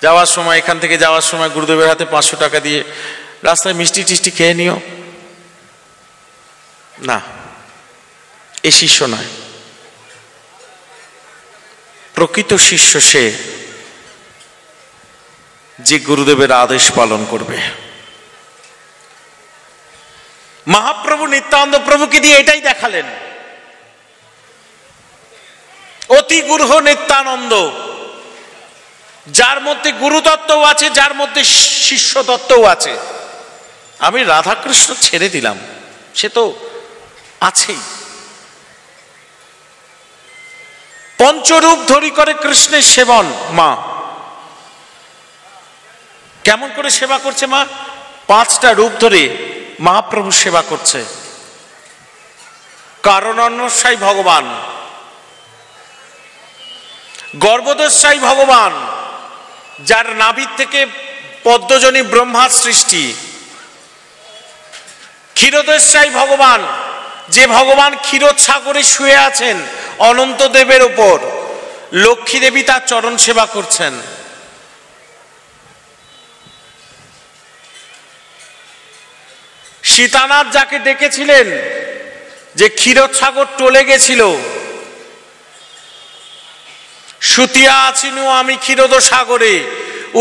যাওয়ার সময়, এখান থেকে যাওয়ার সময় গুরুদেবের হাতে 500 টাকা দিয়ে রাস্তায় মিষ্টি টিষ্টি খেয়ে নিও না, এ শিষ্য নয়। প্রকৃত শিষ্য সে যে গুরুদেবের আদেশ পালন করবে। মহাপ্রভু নিত্যানন্দ প্রভুকে দিয়ে এটাই দেখালেন। অতি গুরু নিত্যানন্দ, যার মধ্যে গুরুতত্ত্বও আছে, যার মধ্যে শিষ্য তত্ত্বও আছে। আমি রাধাকৃষ্ণ ছেড়ে দিলাম, সে তো আছেই। পঞ্চরূপ ধরি করে কৃষ্ণের সেবন মা। কেমন করে সেবা করছে মা? 5টা রূপ ধরে মহাপ্রভু সেবা করছে। কারণান্বসায়ী ভগবান, গর্ভোদস্যায়ী ভগবান, যার নাভির থেকে পদ্মজনী ব্রহ্মার সৃষ্টি। ক্ষীরোদস্যায়ী ভগবান, যে ভগবান ক্ষীরোদ সাগরে শুয়ে আছেন অনন্ত দেবের ওপর, লক্ষ্মী দেবী তার চরণ সেবা করছেন। সীতানাথ যাকে ডেকেছিলেন, যে ক্ষীরোদ সাগর টলে গেছিল, সুতিয়া আছিনু আমি ক্ষীরোদ সাগরে,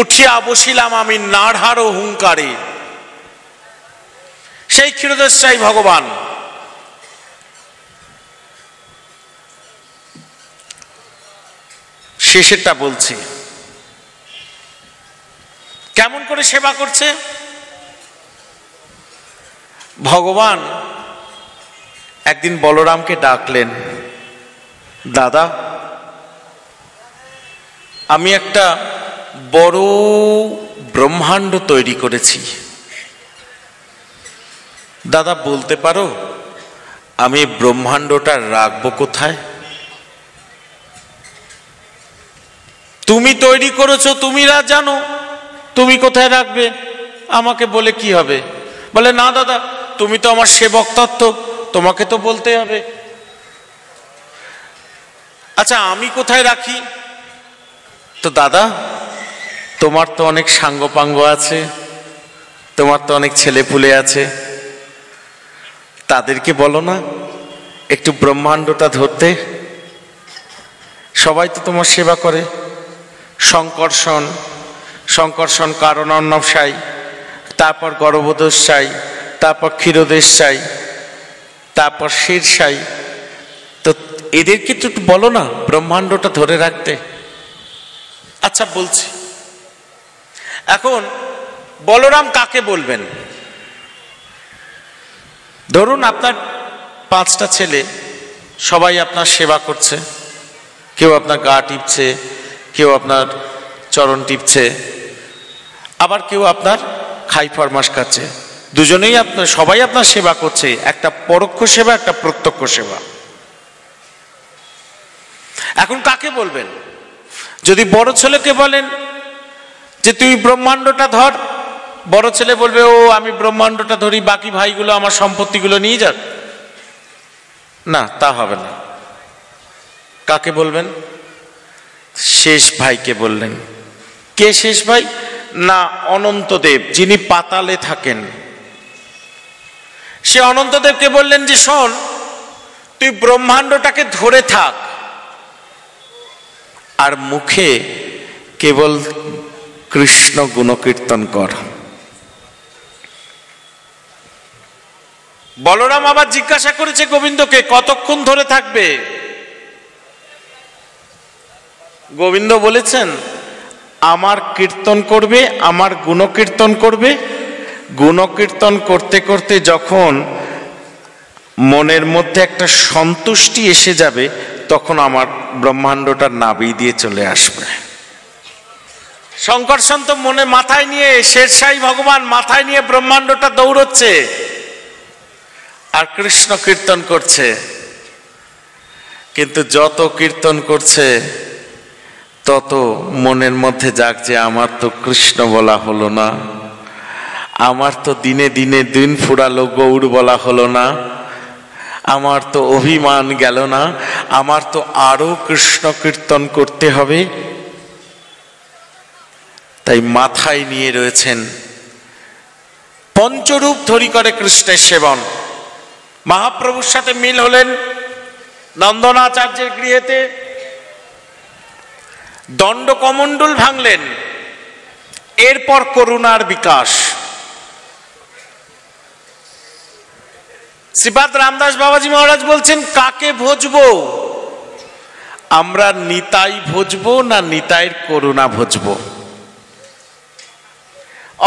উঠিয়া বসিলাম আমি নাড়হার হুঙ্কারে। সেই ক্ষীরোদস্যায়ী ভগবান। শেষেরটা বলছি, কেমন করে সেবা করছে। ভগবান একদিন বলরামকে ডাকলেন, দাদা আমি একটা বড় ব্রহ্মাণ্ড তৈরি করেছি, দাদা বলতে পারো আমি ব্রহ্মাণ্ডটা রাখবো কোথায়? তুমি তৈরি করেছো, তুমি জানো তুমি কোথায় রাখবে, আমাকে বলে কি হবে? বলে না দাদা, তুমি তো আমার সেবক তত্ত্ব, তোমাকে তো বলতে হবে। আচ্ছা আমি কোথায় রাখি? তো দাদা তোমার তো অনেক সাঙ্গপাঙ্গ আছে, তোমার তো অনেক ছেলেপুলে আছে, তাদেরকে বলো না একটু ব্রহ্মাণ্ডটা ধরতে, সবাই তো তোমার সেবা করে। শঙ্কর্ষণ, শঙ্কর্ষণ কারণান্বসায়ী, তারপর গর্ভোদস্যায়ী, তারপর ক্ষীরোদস্যায়ী, তারপর শীর্ষায়ী, তো এদেরকে তো একটু বলো না ব্রহ্মাণ্ডটা ধরে রাখতে। আচ্ছা বলছি। এখন বলরাম কাকে বলবেন? ধরুন আপনার 5টা ছেলে, সবাই আপনার সেবা করছে, কেউ আপনার গা টিপছে, কেউ আপনার চরণ টিপছে, আবার কেউ আপনার খাই ফরমাস খাচ্ছে, দুজনেই আপনার, সবাই আপনার সেবা করছে। একটা পরোক্ষ সেবা, একটা প্রত্যক্ষ সেবা। এখন কাকে বলবেন? যদি বড় ছেলেকে বলেন যে তুই ব্রহ্মাণ্ডটা ধর, বড় ছেলে বলবে ও আমি ব্রহ্মাণ্ডটা ধরি, বাকি ভাইগুলো আমার সম্পত্তিগুলো নিয়ে যাক। না, তা হবে না। কাকে বলবেন? শেষ ভাইকে বললেন। কে শেষ ভাই? না, অনন্তদেব, যিনি পাতালে থাকেন। সে অনন্তদেবকে বললেন যে শোন, তুই ব্রহ্মাণ্ডটাকে ধরে থাক, আর মুখে কেবল কৃষ্ণ গুণকীর্তন কর। বলরাম আবার জিজ্ঞাসা করেছে গোবিন্দকে, কতক্ষণ ধরে থাকবে? গোবিন্দ বলেছেন আমার কীর্তন করবে, আমার গুণকীর্তন করবে, গুণকীর্তন করতে করতে যখন মনের মধ্যে একটা সন্তুষ্টি এসে যাবে, তখন আমার ব্রহ্মাণ্ডটা নাভি দিয়ে চলে আসবে। শঙ্করসন্ত মনে মাথায় নিয়ে, শেরশাহী ভগবান মাথায় নিয়ে ব্রহ্মাণ্ডটা দৌড়চ্ছে আর কৃষ্ণ কীর্তন করছে। কিন্তু যত কীর্তন করছে তত মনের মধ্যে জাগছে, আমার তো কৃষ্ণ বলা হলো না, আমার তো দিনে দিনে দিন ফুরালো গৌর বলা হলো না, আমার তো অভিমান গেল না, আমার তো আরো কৃষ্ণ কীর্তন করতে হবে। তাই মাথায় নিয়ে রয়েছেন পঞ্চরূপ ধরি করে কৃষ্ণের সেবন। মহাপ্রভুর সাথে মিল হলেন নন্দনাচার্যের গৃহেতে, দণ্ড কমণ্ডল ভাঙলেন, এরপর করুণার বিকাশ। শ্রীপাদ রামদাস বাবাজি মহারাজ বলছেন, কাকে ভজবো আমরা? নিতাই ভজবো না নিতাইয়ের করুণা ভজবো?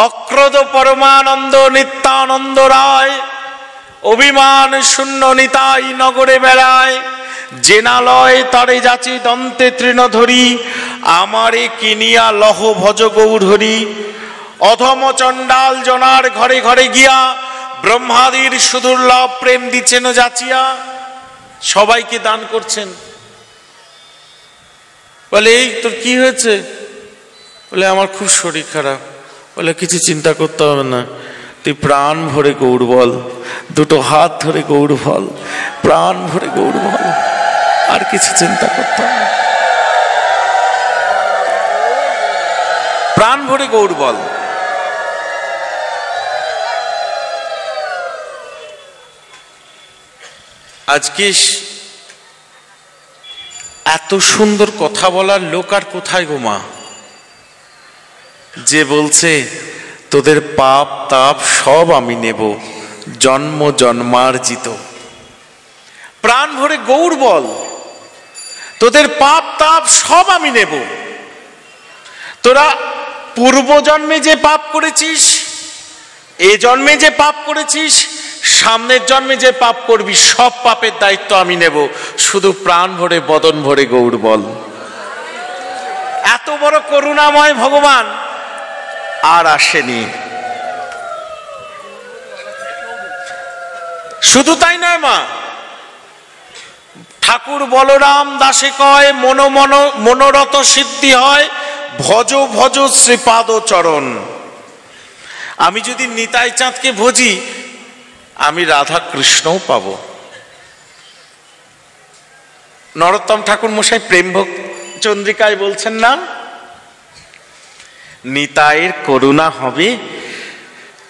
অক্রোধ পরমানন্দ নিত্যানন্দ রায়, অভিমান শূন্য নিতাই নগরে বেড়ায়, জেনালয় তারে যাচি দন্তে তৃণধরি, আমারে কিনিয়া লহ ভজ গৌরহরি। অধম চণ্ডাল জনার ঘরে ঘরে গিয়া, ব্রহ্মাদির সুদুর্লভ প্রেম দিচ্ছেন যাচিয়া। সবাইকে দান করছেন। বলে, এই তোর কি হয়েছে? বলে, আমার খুব শরীর খারাপ। বলে, কিছু চিন্তা করতে হবে না, তুই প্রাণ ভরে গৌর বল, দুটো হাত ধরে গৌর বল, প্রাণ ভরে গৌর বল, আর কিছু চিন্তা করতে হবে না, প্রাণ ভরে গৌর বল। আজকে এত সুন্দর কথা বলার লোক আর কোথায় গো মা? যে বলছে তোদের পাপ তাপ সব আমি নেব, জন্ম জন্মার্জিত। প্রাণ ভরে গৌর বল, তোদের পাপ তাপ সব আমি নেব। তোরা পূর্বজন্মে যে পাপ করেছিস, এ জন্মে যে পাপ করেছিস, সামনের জন্মে যে পাপ করবি, সব পাপের দায়িত্ব আমি নেব। শুধু প্রাণ ভরে বদন ভরে গৌর বল। এত বড় করুণাময় ভগবান আর আসেনি। শুধু তাই নয় মা, ঠাকুর বলরাম দাসে কয়, মনোরথ সিদ্ধি হয়, ভজ ভজ শ্রীপাদ চরণ। আমি যদি নিতাই চাঁদকে ভজি, আমি রাধা কৃষ্ণও পাব। নরোত্তম ঠাকুর মশাই প্রেম চন্দ্রিকায় বলছেন না, নিতাইয়ের করুণা হবে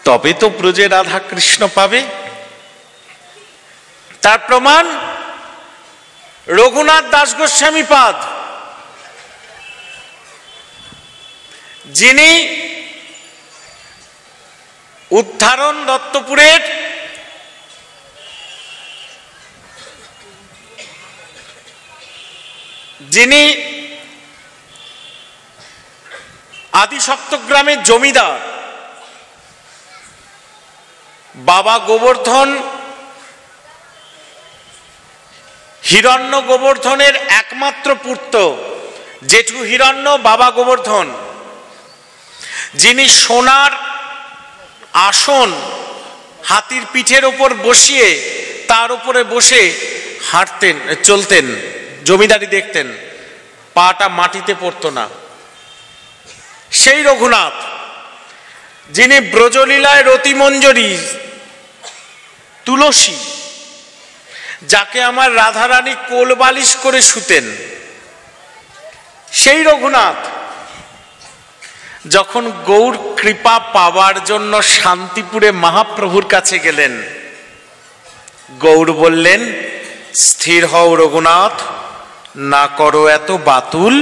তবে তো ব্রজে রাধা কৃষ্ণ পাবে। তার প্রমাণ রঘুনাথ দাস গোস্বামী পাদ, যিনি উদ্ধারণ দত্তপুরের যিনি আদিসপ্তগ্রামের জমিদার, বাবা গোবর্ধন হিরণ্য গোবর্ধনের একমাত্র পুত্র, জেঠু হিরণ্য বাবা গোবর্ধন, যিনি সোনার আসন হাতির পিঠের ওপর বসিয়ে তার উপরে বসে হাঁটতেন, চলতেন, জমিদারি দেখতেন, পাটা মাটিতে পড়তো না। সেই রঘুনাথ, যিনি ব্রজলীলায় রতিমঞ্জরী তুলসী, যাকে আমার রাধারানী কোল বালিশ করে শুতেন, সেই রঘুনাথ যখন গৌর কৃপা পাওয়ার জন্য শান্তিপুরে মহাপ্রভুর কাছে গেলেন, গৌর বললেন, স্থির হও রঘুনাথ, না করো এত বাতুল,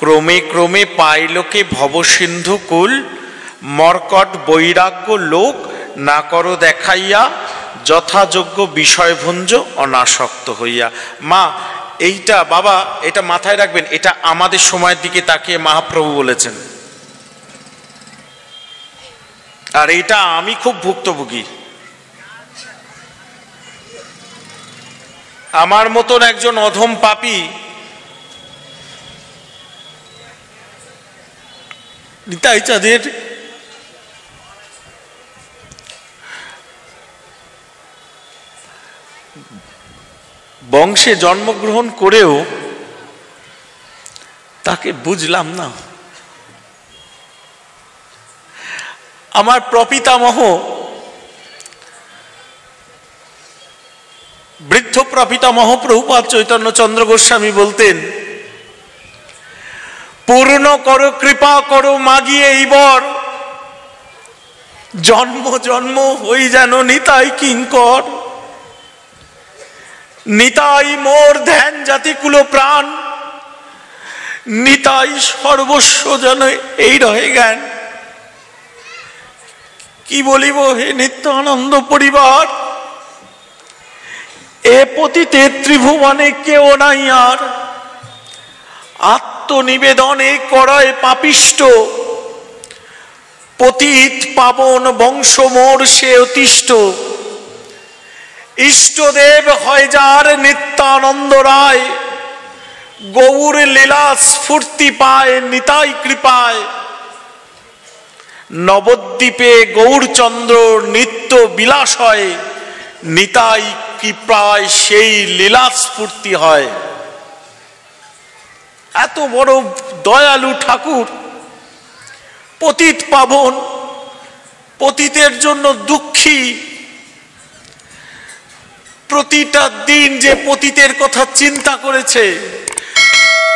ক্রমে ক্রমে পাইলোকে ভবসিন্ধু কুল, মর্কট বৈরাগ্য লোক না করো দেখাইয়া, যথাযোগ্য বিষয়ভঞ্জ অনাসক্ত হইয়া। মা, এইটা বাবা, এটা মাথায় রাখবেন, এটা আমাদের সময়ের দিকে তাকিয়ে মহাপ্রভু বলেছেন, আর এটা আমি খুব ভুক্তভোগী। আমার মতন একজন অধম পাপী নিতাই চাঁদের বংশে জন্মগ্রহণ করেও তাকে বুঝলাম না। আমার প্রপিতামহ বৃদ্ধ প্রপিতামহ প্রভুপাদ চৈতন্য চন্দ্র গোস্বামী বলতেন, পূর্ণ করো কৃপা করো মাগিয়ে এইবার, জন্ম জন্ম হই যেন নিতাই কিঙ্কর। নিতাই মোর ধ্যান জাতি কুল প্রাণ, নিতাই সর্বস্ব যেন এই রহে জ্ঞান। কি বলিব হে নিত্য আনন্দ পরিবার, এ পতিতে ত্রিভুবনে কেউ নাই আর। আত্মনিবেদনে করায় পাপিষ্ট, পতিত পাবন বংশ মোর সে অতিষ্ঠ। ইষ্টদেব হয় যার নিত্যানন্দ রায়, গৌর লীলা স্ফূর্তি পায় নিতাই কৃপায়। নবদ্বীপে গৌরচন্দ্র নিত্য বিলাস হয়, নিতাই কৃপায় সেই লীলা স্ফূর্তি হয়। এত বড় দয়ালু ঠাকুর, পতিত পাবন, পতিতের জন্য দুঃখী। প্রতিটা দিন যে পতিতের কথা চিন্তা করেছে,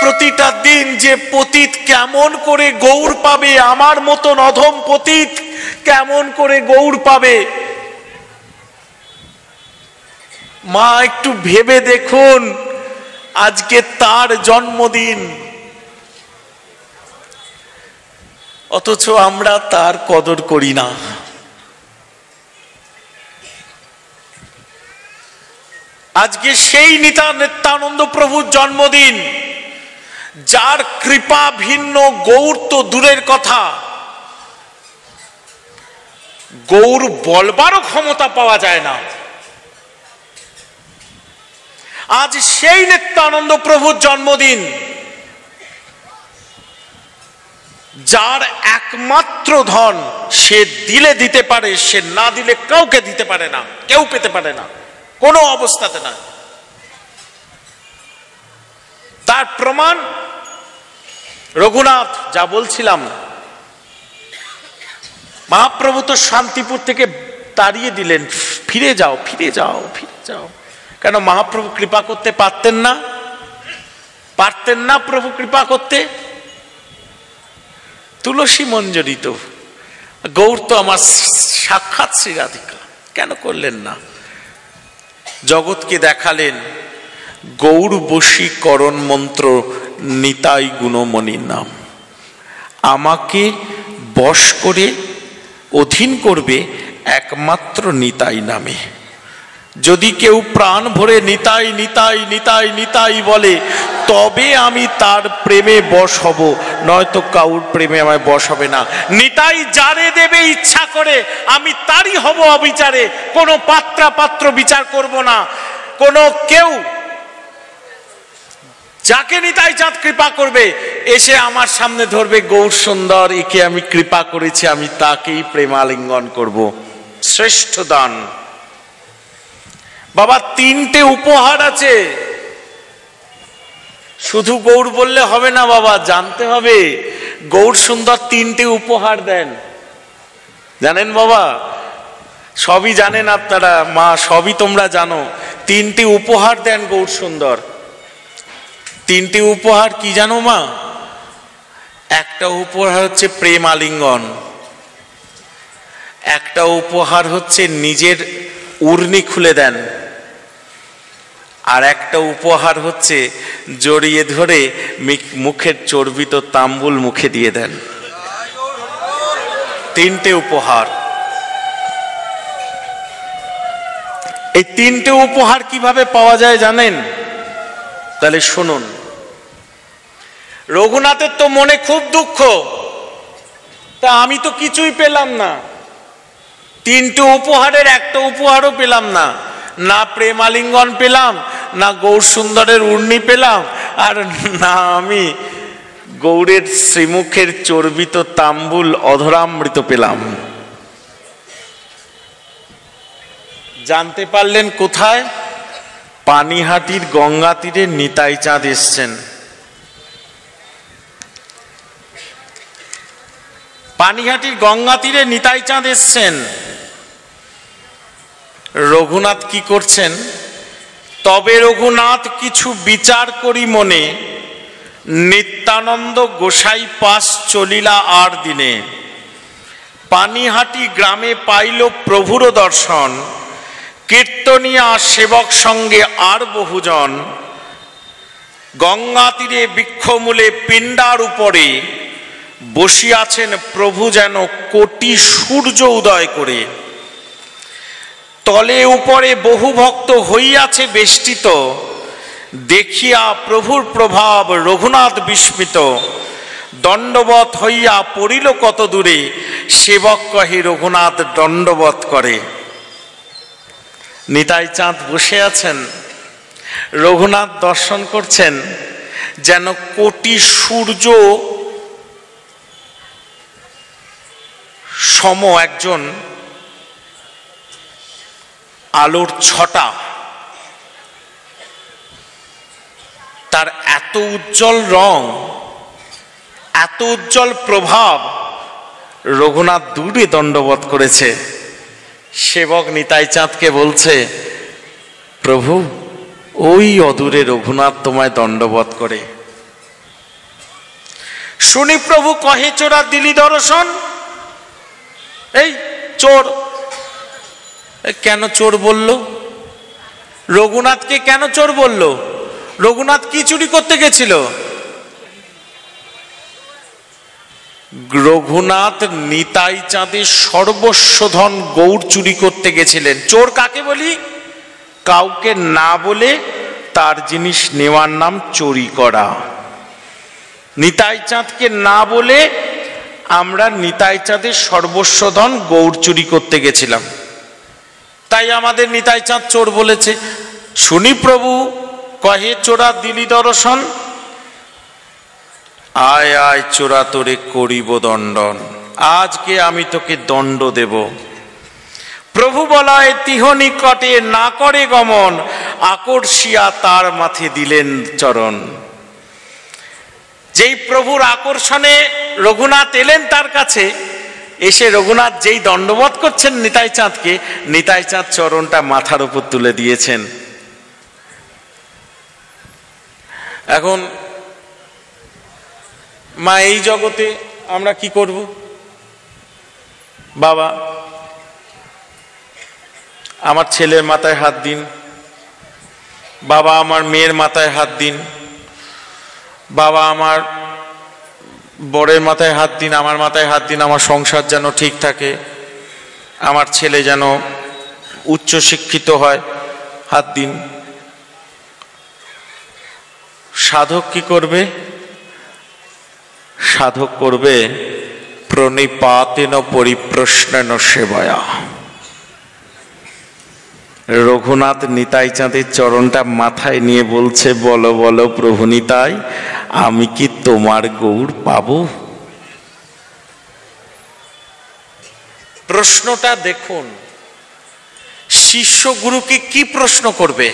প্রতিটা দিন যে পতিত কেমন করে গৌর পাবে, আমার মতন অধম পতিত কেমন করে গৌর পাবে। মা একটু ভেবে দেখুন, আজকে তার জন্মদিন, অথচ আমরা তার কদর করি না। আজকে সেই নিত্যানন্দ প্রভুর জন্মদিন, যার কৃপা ভিন্ন গৌর তো দূরের কথা, গৌর বলবারও ক্ষমতা পাওয়া যায় না। আজ সেই নিত্যানন্দ প্রভুর জন্মদিন, যার একমাত্র ধন সে দিলে দিতে পারে, সে না দিলে কাউকে দিতে পারে না, কেউ পেতে পারে না, কোনো অবস্থাতে না। তার প্রমাণ রঘুনাথ, যা বলছিলাম, মহাপ্রভু তো শান্তিপুর থেকে তাড়িয়ে দিলেন, ফিরে যাও ফিরে যাও ফিরে যাও। কেন মহাপ্রভু কৃপা করতে পারতেন না? পারতেন না প্রভু কৃপা করতে? তুলসী মঞ্জরিত গৌর তো আমার সাক্ষাৎ শ্রী রাধিকা, কেন করলেন না? জগৎকে দেখালেন গৌর বশীকরণ মন্ত্র, নিতাই গুণমণির নাম। আমাকে বশ করে অধীন করবে একমাত্র নিতাই নামে। যদি কেউ প্রাণ ভরে নিতাই নিতাই নিতাই নিতাই বলে, তবে আমি তার প্রেমে বশ হব, নয়তো কাউর প্রেমে আমায় বশ হবে না। নিতাই যারে দেবে ইচ্ছা করে, আমি তারই হব অবিচারে। কোনো পাত্র বিচার করব না। কোনো কেউ যাকে নিতাই চাঁদ কৃপা করবে, এসে আমার সামনে ধরবে, গৌর সুন্দর, একে আমি কৃপা করেছি, আমি তাকেই প্রেমালিঙ্গন করব। শ্রেষ্ঠ দান। বাবা, তিনটে উপহার আছে। শুধু গৌর বললে হবে না বাবা, জানতে হবে গৌর সুন্দর তিনটে উপহার দেন। জানেন বাবা? সবই জানেন আপনারা, মা সবই তোমরা জানো। তিনটে উপহার দেন গৌর সুন্দর। তিনটে উপহার কি জানো মা? একটা উপহার হচ্ছে প্রেম আলিঙ্গন, একটা উপহার হচ্ছে নিজের উর্নি খুলে দেন, আর একটা উপহার হচ্ছে জড়িয়ে ধরে মুখের চর্বিত তাম্বুল মুখে দিয়ে দেন। তিনটে উপহার। এই তিনটে উপহার কিভাবে পাওয়া যায় জানেন? তাহলে শুনুন। রঘুনাথের তো মনে খুব দুঃখ, তা আমি তো কিছুই পেলাম না, তিনটে উপহারের একটা উপহারও পেলাম না। না প্রেমালিঙ্গন পেলাম, না গৌর সুন্দরের উর্নি পেলাম, আর না আমি গৌরের শ্রীমুখের চর্বিত তাম্বুল অধরামৃত পেলাম। জানতে পারলেন কোথায়? পানিহাটির গঙ্গা তীরে নিতাই চাঁদ এসছেন। পানিহাটির গঙ্গা তীরে নিতাই চাঁদ এসছেন। রঘুনাথ কি করছেন? তবে রঘুনাথ কিছু বিচার করি মনে, নিত্যানন্দ গোসাই পাশ চলিলা আর দিনে। পানিহাটি গ্রামে পাইল প্রভুর দর্শন, কীর্তনিয়া সেবক সঙ্গে আর বহুজন। গঙ্গা তীরে বৃক্ষমূলে পিণ্ডার উপরে বসিয়াছেন প্রভু যেন কোটি সূর্য উদয় করে। তলে উপরে বহু ভক্ত হইয়াছে বেষ্টিত, দেখিয়া প্রভুর প্রভাব রঘুনাথ বিস্মিত। দণ্ডবৎ হইয়া পড়িল কত দূরে, সেবক কহে রঘুনাথ দণ্ডবৎ করে। নিতাই চাঁদ বসে আছেন, রঘুনাথ দর্শন করছেন, যেন কোটি সূর্য সম একজন আলোর ছটা। তার এত উজ্জ্বল রং, এত উজ্জ্বল প্রভাব, রঘুনাথ দূরে দণ্ডবৎ করেছে। সেবক নিতাই চাঁদকে বলছে, প্রভু ওই অদূরে রঘুনাথ তোমায় দণ্ডবৎ করে। শুনি প্রভু কহে চোরা দিলি দর্শন। এই চোর, কেন চোর বলল? রঘুনাথকে কেন চোর বলল? রঘুনাথ কি চুরি করতে গেছিল? রঘুনাথ নিতাই চাঁদের সর্বস্ব ধন গৌর চুরি করতে গেছিলেন। চোর কাকে বলি? কাউকে না বলে তার জিনিস নেওয়ার নাম চুরি করা। নিতাই চাঁদকে না বলে আমরা নিতাই চাঁদের সর্বস্ব ধন গৌর চুরি করতে গেছিলাম, তাই আমাদের নিতাই চাঁদ চোর বলেছে। শুনি প্রভু কহে চোরা দিলি দর্শন, আয় আয় চোরা তোরে করিব দণ্ডন, আজকে আমি তোকে দণ্ড দেব। প্রভু বলায় তিহ নিকটে না করে গমন, আকর্ষিয়া তার মাথে দিলেন চরণ। যেই প্রভুর আকর্ষণে রঘুনাথ এলেন তার কাছে, এসে রঘুনাথ যেই দণ্ডবৎ করছেন নিতাই চাঁদকে, নিতাই চাঁদ চরণটা মাথার উপর তুলে দিয়েছেন। এখন মা এই জগতে আমরা কি করব? বাবা আমার ছেলের মাথায় হাত দিন, বাবা আমার মেয়ের মাথায় হাত দিন, বাবা আমার বরের মাথায় হাত দিন, আমার মাথায় হাত দিন, আমার সংসার যেন ঠিক থাকে, আমার ছেলে যেন উচ্চ শিক্ষিত হয়, হাত দিন। সাধক কি করবে? সাধক করবে প্রণিপাতেন পরিপ্রশ্নেন সেবায়া। রঘুনাথ নিতাই চাঁদের চরণটা মাথায় নিয়ে বলছে, বলো বলো প্রভু নিতাই, আমি কি তোমার গৌর পাবো? প্রশ্নটা দেখুন, শিষ্য গুরুকে কি প্রশ্ন করবে?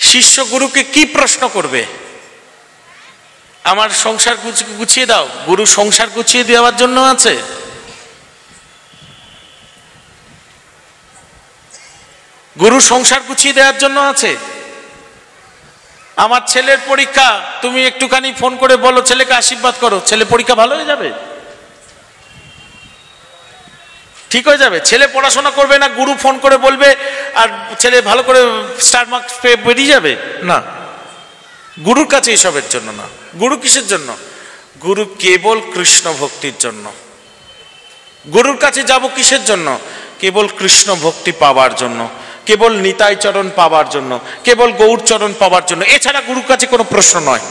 শিষ্য গুরুকে কি প্রশ্ন করবে? আমার সংসার গুছিয়ে দাও। গুরু সংসার গুছিয়ে দেওয়ার জন্য আছে? গুরু সংসার গুছিয়ে দেওয়ার জন্য আছে? আমার ছেলের পরীক্ষা, তুমি একটুখানি ফোন করে বলো ছেলেকে আশীর্বাদ করো, ছেলে পরীক্ষা ভালো হয়ে যাবে, ঠিক হয়ে যাবে। ছেলে পড়াশোনা করবে না, গুরু ফোন করে বলবে আর ছেলে ভালো করে স্টার মার্কস পেয়ে বেরিয়ে যাবে? না, গুরুর কাছে এসবের জন্য না। গুরু কিসের জন্য? গুরু কেবল কৃষ্ণ ভক্তির জন্য। গুরুর কাছে যাব কিসের জন্য? কেবল কৃষ্ণ ভক্তি পাওয়ার জন্য, কেবল নিতাই চরণ পাওয়ার জন্য, কেবল গৌর চরণ পাওয়ার জন্য। এছাড়া গুরুর কাছে কোনো প্রশ্ন নয়।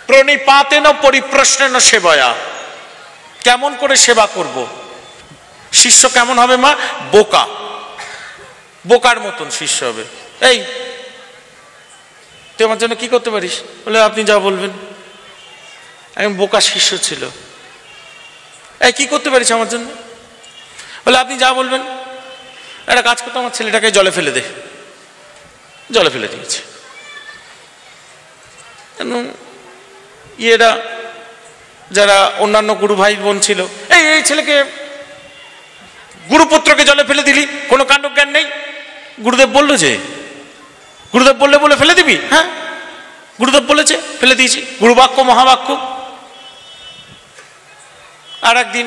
প্রণিপাতেন পরিপ্রশ্নেন সেবায়া। কেমন করে সেবা করব? শিষ্য কেমন হবে মা? বোকা। বোকার মতন শিষ্য হবে। এই তুই আমার জন্য কি করতে পারিস? বলে আপনি যা বলবেন। একজন বোকা শিষ্য ছিল। এই কি করতে পারিস আমার জন্য? বলে আপনি যা বলবেন। একটা কাজ করতো, আমার ছেলেটাকে জলে ফেলে দে। জলে ফেলে দিয়েছে। ইয়েরা যারা অন্যান্য গুরু ভাই বোন ছিল, এই ছেলেকে, গুরুপুত্রকে জলে ফেলে দিলি, কোনো কাণ্ড জ্ঞান নেই। গুরুদেব বললো যে, গুরুদেব বলে ফেলে দিবি? হ্যাঁ, গুরুদেব বলেছে, ফেলে দিয়েছি। গুরুবাক্য মহাবাক্য। আর একদিন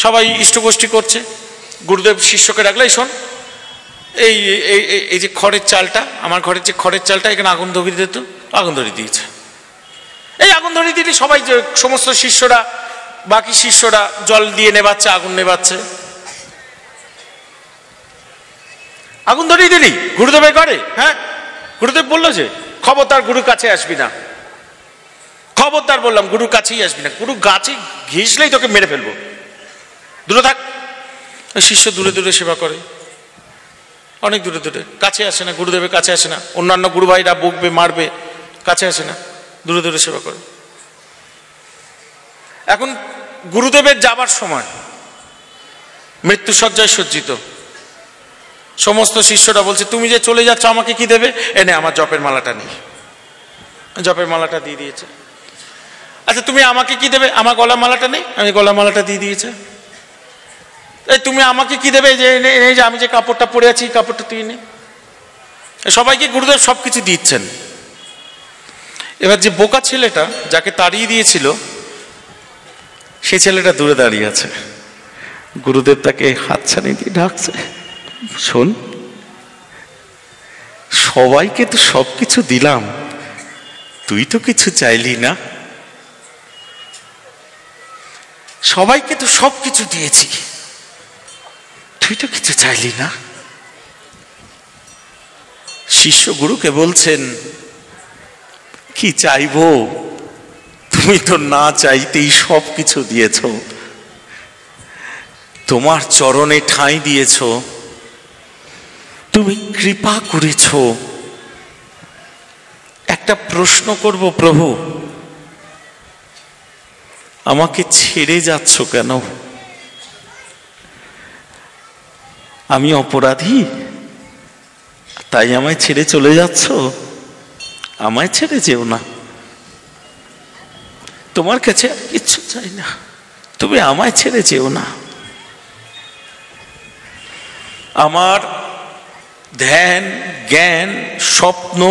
সবাই ইষ্টগোষ্ঠী করছে, গুরুদেব শিষ্যকে ডাকলে, শোন, এই যে খড়ের চালটা, আমার ঘরের যে খড়ের চালটা, এখানে আগুন ধরিয়ে দিত। আগুন ধরিয়ে দিয়েছে। এই আগুন ধরিয়ে দিলে সবাই, সমস্ত শিষ্যরা, বাকি শিষ্যরা জল দিয়ে নেবাচ্ছে, আগুন নেবাচ্ছে। আগুন ধরিয়ে দিলি গুরুদেবের ঘরে? হ্যাঁ। গুরুদেব বললো যে, খবরদার গুরুর কাছে আসবি না। খবরদার বললাম, গুরুর কাছেই আসবি না। গুরু গাছে ঘিসলেই তোকে মেরে ফেলবো, দূরে থাক। শিষ্য দূরে দূরে সেবা করে, অনেক দূরে দূরে, কাছে আসে না, গুরুদেবের কাছে আসে না। অন্যান্য গুরু ভাইরা বকবে, মারবে, কাছে আসে না, দূরে দূরে সেবা করে। এখন গুরুদেবের যাবার সময়, মৃত্যুসজ্জায় সজ্জিত, সমস্ত শিষ্যরা বলছে, তুমি যে চলে যাচ্ছ আমাকে কি দেবে? এনে আমার জপের মালাটা নেই। জপের মালাটা দিয়ে দিয়েছে। আচ্ছা তুমি আমাকে কি দেবে? আমার গলা মালাটা নেই, আমি গলা মালাটা দিয়ে দিয়েছে। এই তুমি আমাকে কি দেবে? যে যে আমি যে কাপড়টা পরে আছি, কাপড়টা তুই নে। সবাইকে গুরুদেব সবকিছু দিচ্ছেন। এবার যে বোকা ছেলেটা, যাকে তাড়িয়ে দিয়েছিল, সে ছেলেটা দূরে দাঁড়িয়ে আছে। গুরুদেব তাকে হাতছানি দিয়ে ডাকছে, শোন, সবাইকে তো সবকিছু দিলাম, তুই তো কিছু চাইলি না। সবাইকে তো সবকিছু দিয়েছি, তুই তো কিছু চাইলি না। শিষ্য গুরুকে বলছেন, কি চাইবো? তুমি তো না চাইতেই সবকিছু দিয়েছ, তোমার চরণে ঠাঁই দিয়েছ, তুমি কৃপা করেছ। একটা প্রশ্ন করব প্রভু, আমাকে ছেড়ে যাচ্ছ কেন? আমি অপরাধী তাই আমায় ছেড়ে চলে যাচ্ছ? আমায় ছেড়ে যেও না, তোমার কাছে আর কিচ্ছু চাই না, তুমি আমায় ছেড়ে যেও না। আমার ধ্যান, জ্ঞান, স্বপ্ন,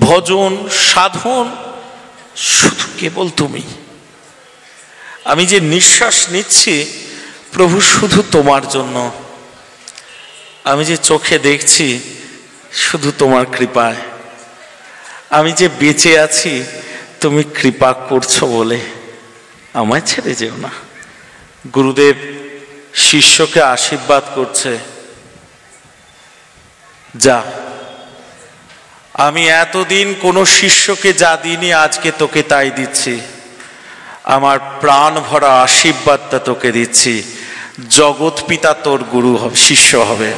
ভজন, সাধন শুধু কেবল তুমি। আমি যে নিঃশ্বাস নিচ্ছি প্রভু শুধু তোমার জন্য। আমি যে চোখে দেখছি শুধু তোমার কৃপায়। আমি যে বেঁচে আছি তুমি কৃপা করছো বলে, আমায় ছেড়ে যেও না। গুরুদেব শিষ্যকে আশীর্বাদ করছে, যা, আমি এতদিন কোনো শিষ্যকে যা দিইনি আজকে তোকে তাই দিচ্ছি। আমার প্রাণ ভরা আশীর্বাদটা তোকে দিচ্ছি। জগৎ পিতা তোর গুরু হবে, শিষ্য হবে।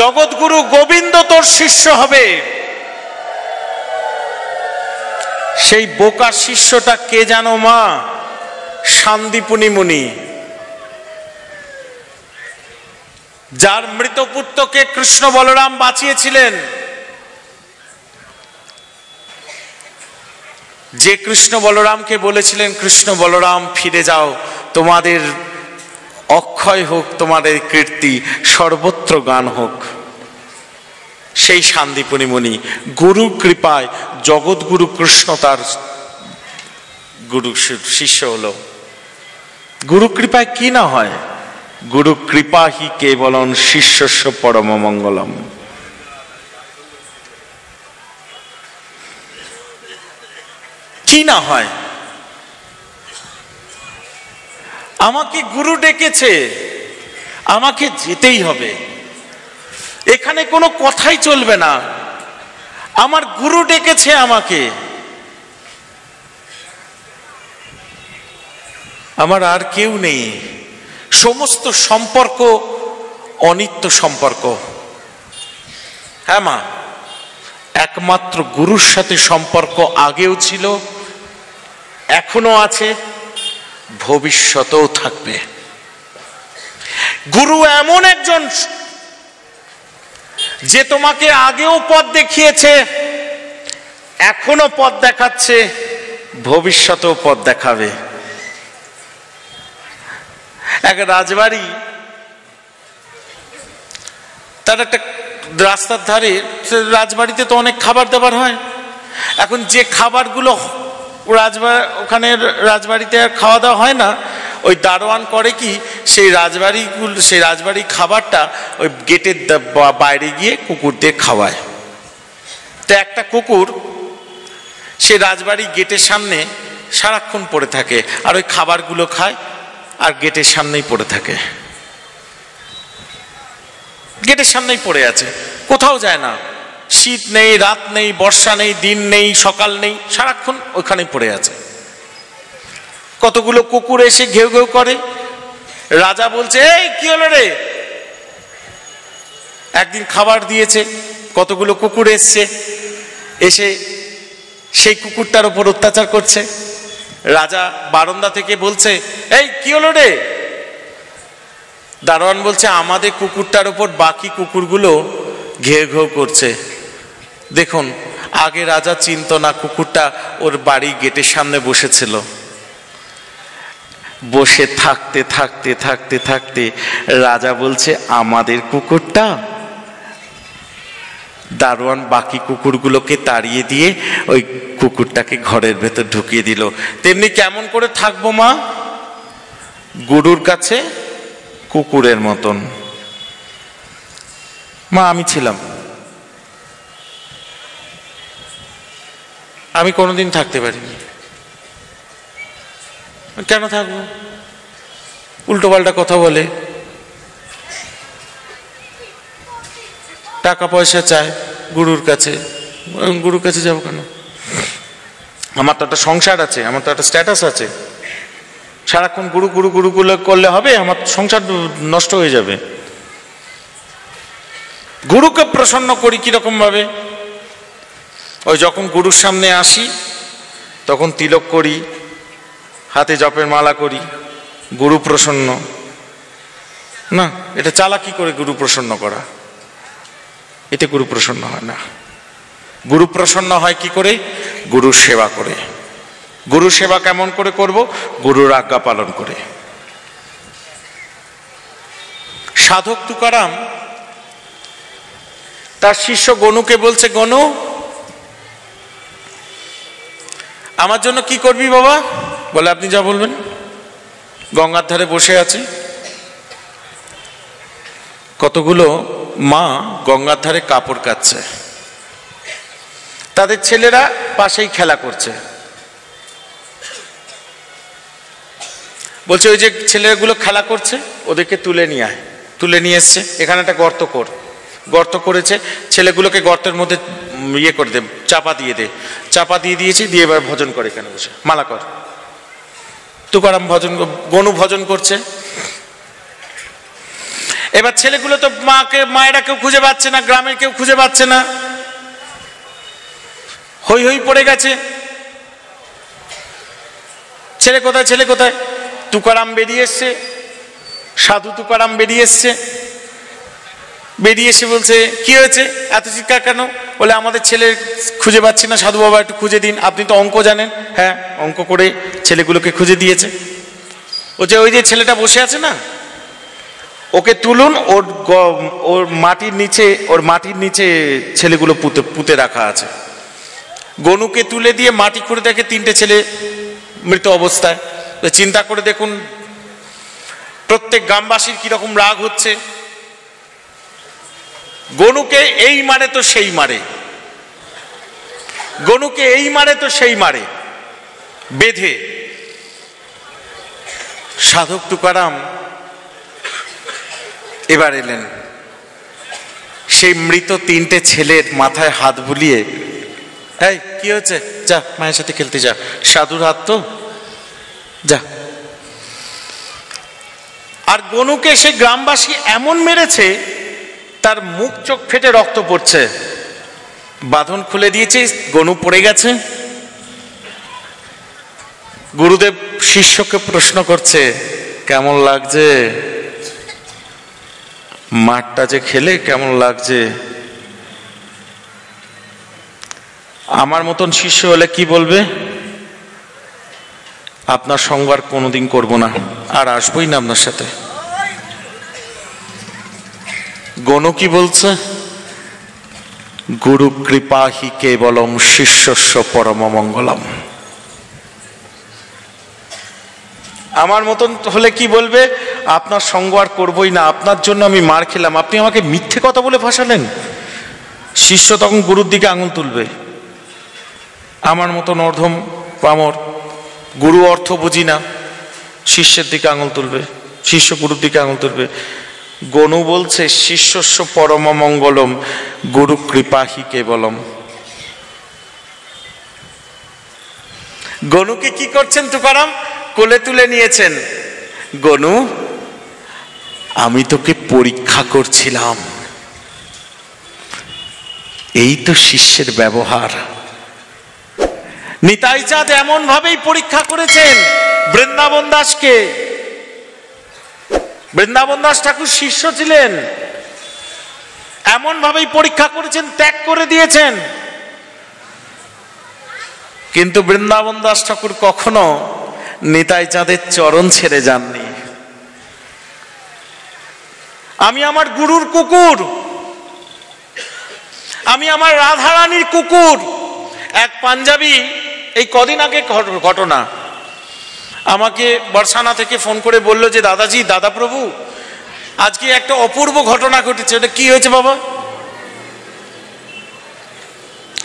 জগৎগুরু গোবিন্দ তোর শিষ্য হবে। সেই বোকা শিষ্যটা কে জানো মা? শান্তিপুনি মুনি, যার মৃত পুত্রকে কৃষ্ণ বলরাম বাঁচিয়েছিলেন। যে কৃষ্ণ বলরামকে বলেছিলেন, কৃষ্ণ বলরাম ফিরে যাও, তোমাদের অক্ষয় হোক তোমাদের কীর্তি, সর্বত্র গান হোক। সেই শান্তিপুনি মুনি গুরু কৃপায়, জগৎগুরু কৃষ্ণ তার গুরু শিষ্য হলো। গুরু কৃপায় কি না হয়? গুরু কৃপা হি কেবলম শিষ্যস্য পরম মঙ্গলম। কি না হয়? আমাকে গুরু ডেকেছে, আমাকে যেতেই হবে, এখানে কোনো কথাই চলবে না। আমার গুরু ডেকেছে আমাকে, আমার আর কেউ নেই। সমস্ত সম্পর্ক অনিত্য সম্পর্ক। হ্যাঁ মা, একমাত্র গুরুর সাথে সম্পর্ক আগেও ছিল, এখনো আছে, ভবিষ্যতেও থাকবে। গুরু এমন একজন যে তোমাকে আগেও পথ দেখিয়েছে, এখনো পথ দেখাচ্ছে, ভবিষ্যতেও পথ দেখাবে। এক রাজবাড়ি, তার একটা রাস্তার ধারে, রাজবাড়িতে তো অনেক খাবার দাবার হয়। এখন যে খাবারগুলো ওখানে রাজবাড়িতে আর খাওয়া দাওয়া হয় না, ওই দারোয়ান করে কি, সেই রাজবাড়ির খাবারটা ওই গেটের বাইরে গিয়ে কুকুরদের খাওয়ায়। তো একটা কুকুর সেই রাজবাড়ির গেটের সামনে সারাক্ষণ পড়ে থাকে, আর ওই খাবারগুলো খায়, আর গেটের সামনেই পড়ে থাকে, গেটের সামনেই পড়ে আছে, কোথাও যায় না। শীত নেই, রাত নেই, বর্ষা নেই, দিন নেই, সকাল নেই, সারাক্ষণ ওখানেই পড়ে আছে। কতগুলো কুকুর এসে ঘেউ ঘেউ করে। রাজা বলছে, এই কি হলো রে? একদিন খাবার দিয়েছে, কতগুলো কুকুর এসছে, এসে সেই কুকুরটার উপর অত্যাচার করছে। রাজা বারান্দা থেকে বলছে, এই কি হলো রে? দারোয়ান বলছে, আমাদের কুকুরটার উপর বাকি কুকুরগুলো ঘেউ ঘেউ করছে। দেখুন, আগে রাজা চিনত না কুকুরটা ওর বাড়ি গেটের সামনে বসেছিল। বসে থাকতে থাকতে থাকতে থাকতে রাজা বলছে, আমাদের কুকুরটা। দারোয়ান বাকি কুকুরগুলোকে তাড়িয়ে দিয়ে ওই কুকুরটাকে ঘরের ভেতর ঢুকিয়ে দিল। তেমনি কেমন করে থাকবো মা? গুরুর কাছে কুকুরের মতন। মা, আমি ছিলাম, আমি কোনোদিন থাকতে পারিনি। কেন থাকবো? উল্টো পাল্টা কথা বলে, টাকা পয়সা চায় গুরুর কাছে। গুরুর কাছে যাবো কেন? আমার তো একটা সংসার আছে, আমার তো একটা স্ট্যাটাস আছে। সারাক্ষণ গুরু গুরু গুরু করলে হবে? আমার সংসার নষ্ট হয়ে যাবে। গুরুকে প্রসন্ন করি কিরকম ভাবে? ওই যখন গুরুর সামনে আসি তখন তিলক করি, হাতে জপের মালা করি, গুরু প্রসন্ন না। এটা চালাকি করে গুরু প্রসন্ন করা, এতে গুরু প্রসন্ন হয় না। গুরু প্রসন্ন হয় কি করে? গুরুর সেবা করে। গুরু সেবা কেমন করে করব? গুরুর আজ্ঞা পালন করে। সাধক তুকারাম তার শিষ্য গনুকে বলছে, গনু, আমার জন্য কি করবি বাবা? বলে, আপনি যা বলবেন। গঙ্গার ধারে বসে আছে, কতগুলো মা গঙ্গার ধারে কাপড় কাচ্ছে, তাদের ছেলেরা পাশেই খেলা করছে। বলছে, ওই যে ছেলেগুলো খেলা করছে ওদেরকে তুলে নিয়ে আয়। তুলে নিয়ে এসছে, এখানে একটা গর্ত কর। গর্ত করেছে, ছেলেগুলোকে গর্তের মধ্যে ইয়ে করে দে, চাপা দিয়ে দে। চাপা দিয়ে দিয়েছি, দিয়ে এবার ভজন করে এখানে বসে মালা কর। তুকারাম ভজন, গনু ভজন করছে। এবার ছেলেগুলো তো মায়েরা কেউ খুঁজে পাচ্ছে না, গ্রামের কেউ খুঁজে পাচ্ছে না, হই হই পড়ে গেছে। ছেলে কোথায়, ছেলে কোথায়? তুকারাম বেরিয়ে এসছে, সাধু তুকারাম বেরিয়ে এসছে। বেরিয়ে এসে বলছে, কি হয়েছে, এত চিৎকার কেন? বলে, আমাদের ছেলে খুঁজে পাচ্ছি না, সাধু বাবা একটু খুঁজে দিন। আপনি তো অঙ্ক জানেন। হ্যাঁ, অঙ্ক করে ছেলেগুলোকে খুঁজে দিয়েছে। ওই যে ছেলেটা বসে আছে না, ওকে তুলুন, ওর মাটির নিচে ছেলেগুলো পুঁতে রাখা আছে। গনুকে তুলে দিয়ে মাটি করে দেখে 3টে ছেলে মৃত অবস্থায়। চিন্তা করে দেখুন প্রত্যেক গ্রামবাসীর কিরকম রাগ হচ্ছে। গনুকে এই মারে তো সেই মারে, গনুকে এই মারে তো সেই মারে, বেঁধে। সাধক তুকারাম এবার এলেন, সেই মৃত 3টে ছেলের মাথায় হাত বুলিয়ে, এই কি হচ্ছে, যা মায়ের সাথে খেলতে যা, সাধুর হাত তো, যা। আর গনুকে সে গ্রামবাসী এমন মেরেছে, তার মুখ চোখ ফেটে রক্ত পড়ছে। বাঁধন খুলে দিয়েছে, গনু পড়ে গেছে। গুরুদেব শিষ্যকে প্রশ্ন করছে, কেমন লাগছে মাঠটা যে খেলে, কেমন লাগছে? আমার মতন শিষ্য হলে কি বলবে? আপনার সঙ্গ আর কোনোদিন করবো না, আর আসবোই না আপনার সাথে। গনু কি বলছে? গুরু কৃপা হি কেবলম শিষ্যস্য পরম মঙ্গলম। আমার মতন হলে কি বলবে? আপনার সঙ্গ আর করবোই না, আপনার জন্য আমি মার খেলাম, আপনি আমাকে মিথ্যে কথা বলে ফাঁসালেন। শিষ্য তখন গুরুর দিকে আঙুল তুলবে। আমার মতন অর্ধম পামর, গুরু অর্থ বুঝি না, শিষ্যের দিকে আঙুল তুলবে, শিষ্য গুরুর দিকে আঙুল তুলবে। গনু বলছে শিষ্যস্য পরম মঙ্গলম গুরু কৃপা হি কেবলম। গনুকে কি করছেন তুকারাম? কোলে তুলে নিয়েছেন। গনু, আমি তোকে পরীক্ষা করছিলাম। এই তো শিষ্যের ব্যবহার। নিতাই চাঁদ এমন ভাবেই পরীক্ষা করেছেন বৃন্দাবন দাসকে। বৃন্দাবন দাস ঠাকুর শিষ্য ছিলেন, এমন ভাবেই পরীক্ষা করেছেন, ত্যাগ করে দিয়েছেন। কিন্তু বৃন্দাবন দাস ঠাকুর কখনো নিতাই চাঁদের চরণ ছেড়ে যাননি। আমি আমার গুরুর কুকুর, আমি আমার রাধারানীর কুকুর। এক পাঞ্জাবি, এই কদিন আগে ঘটনা, আমাকে বর্ষানা থেকে ফোন করে বলল যে দাদাজি, দাদা প্রভু, আজকে একটা অপূর্ব ঘটনা ঘটেছে। ওটা কি হয়েছে বাবা?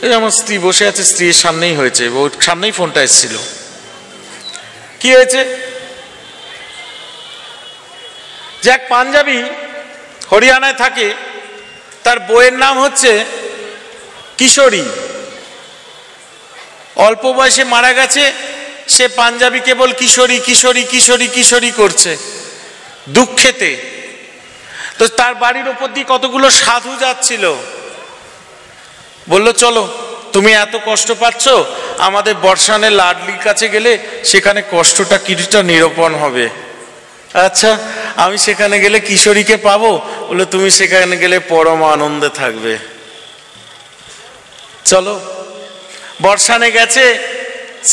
এই আমার স্ত্রী বসে আছে, স্ত্রীর সামনেই হয়েছে, ওর সামনেই ফোনটা এসেছিল। কি হয়েছে? যে এক পাঞ্জাবি হরিয়ানায় থাকে, তার বইয়ের নাম হচ্ছে কিশোরী। অল্প বয়সে মারা গেছে, সে পাঞ্জাবি কেবল কিশোরী কিশোরী কিশোরী কিশোরী করছে দুঃখেতে। তো তার বাড়ির ওপর দিয়ে কতগুলো সাধু যাচ্ছিল, বলল চলো, তুমি এত কষ্ট পাচ্ছ, আমাদের বর্ষানের লাডলির কাছে গেলে সেখানে কষ্টটা কিছুটা নিরূপণ হবে। আচ্ছা, আমি সেখানে গেলে কিশোরীকে পাবো? বললো তুমি সেখানে গেলে পরম আনন্দে থাকবে। চলো, বর্ষানে গেছে,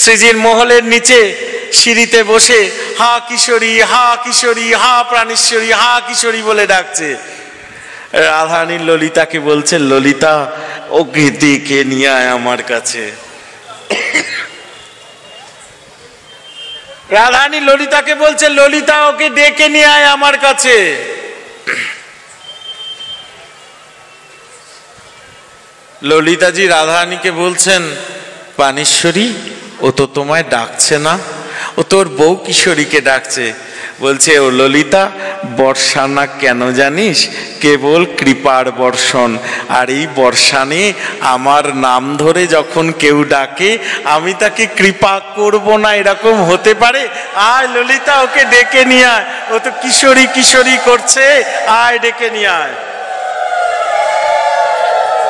শ্রীজির মহলের নিচে সিঁড়িতে বসে হা কিশোরী হা কিশোরী হা প্রাণেশ্বরী হা কিশোরী বলে ডাকছে। রাধারানী ললিতাকে বলছে, ললিতা ওকে ডেকে নিয়ে আয় আমার কাছে। রাধারানী ললিতাকে বলছে, ললিতা ওকে ডেকে নিয়ে আয় আমার কাছে। ললিতাজি রাধারানীকে বলছেন, প্রাণেশ্বরী, ও তো তোমায় ডাকছে না, ও তোর বউ কিশোরীকে ডাকছে। বলছে, ও ললিতা, বর্ষানা কেন জানিস? কেবল কৃপার বর্ষণ। আর এই বর্ষানে আমার নাম ধরে যখন কেউ ডাকে, আমি তাকে কৃপা করব না, এরকম হতে পারে? আয় ললিতা, ওকে ডেকে নিয়ে আয়, ও তো কিশোরী কিশোরী করছে, আয় ডেকে নিয়ে আয়।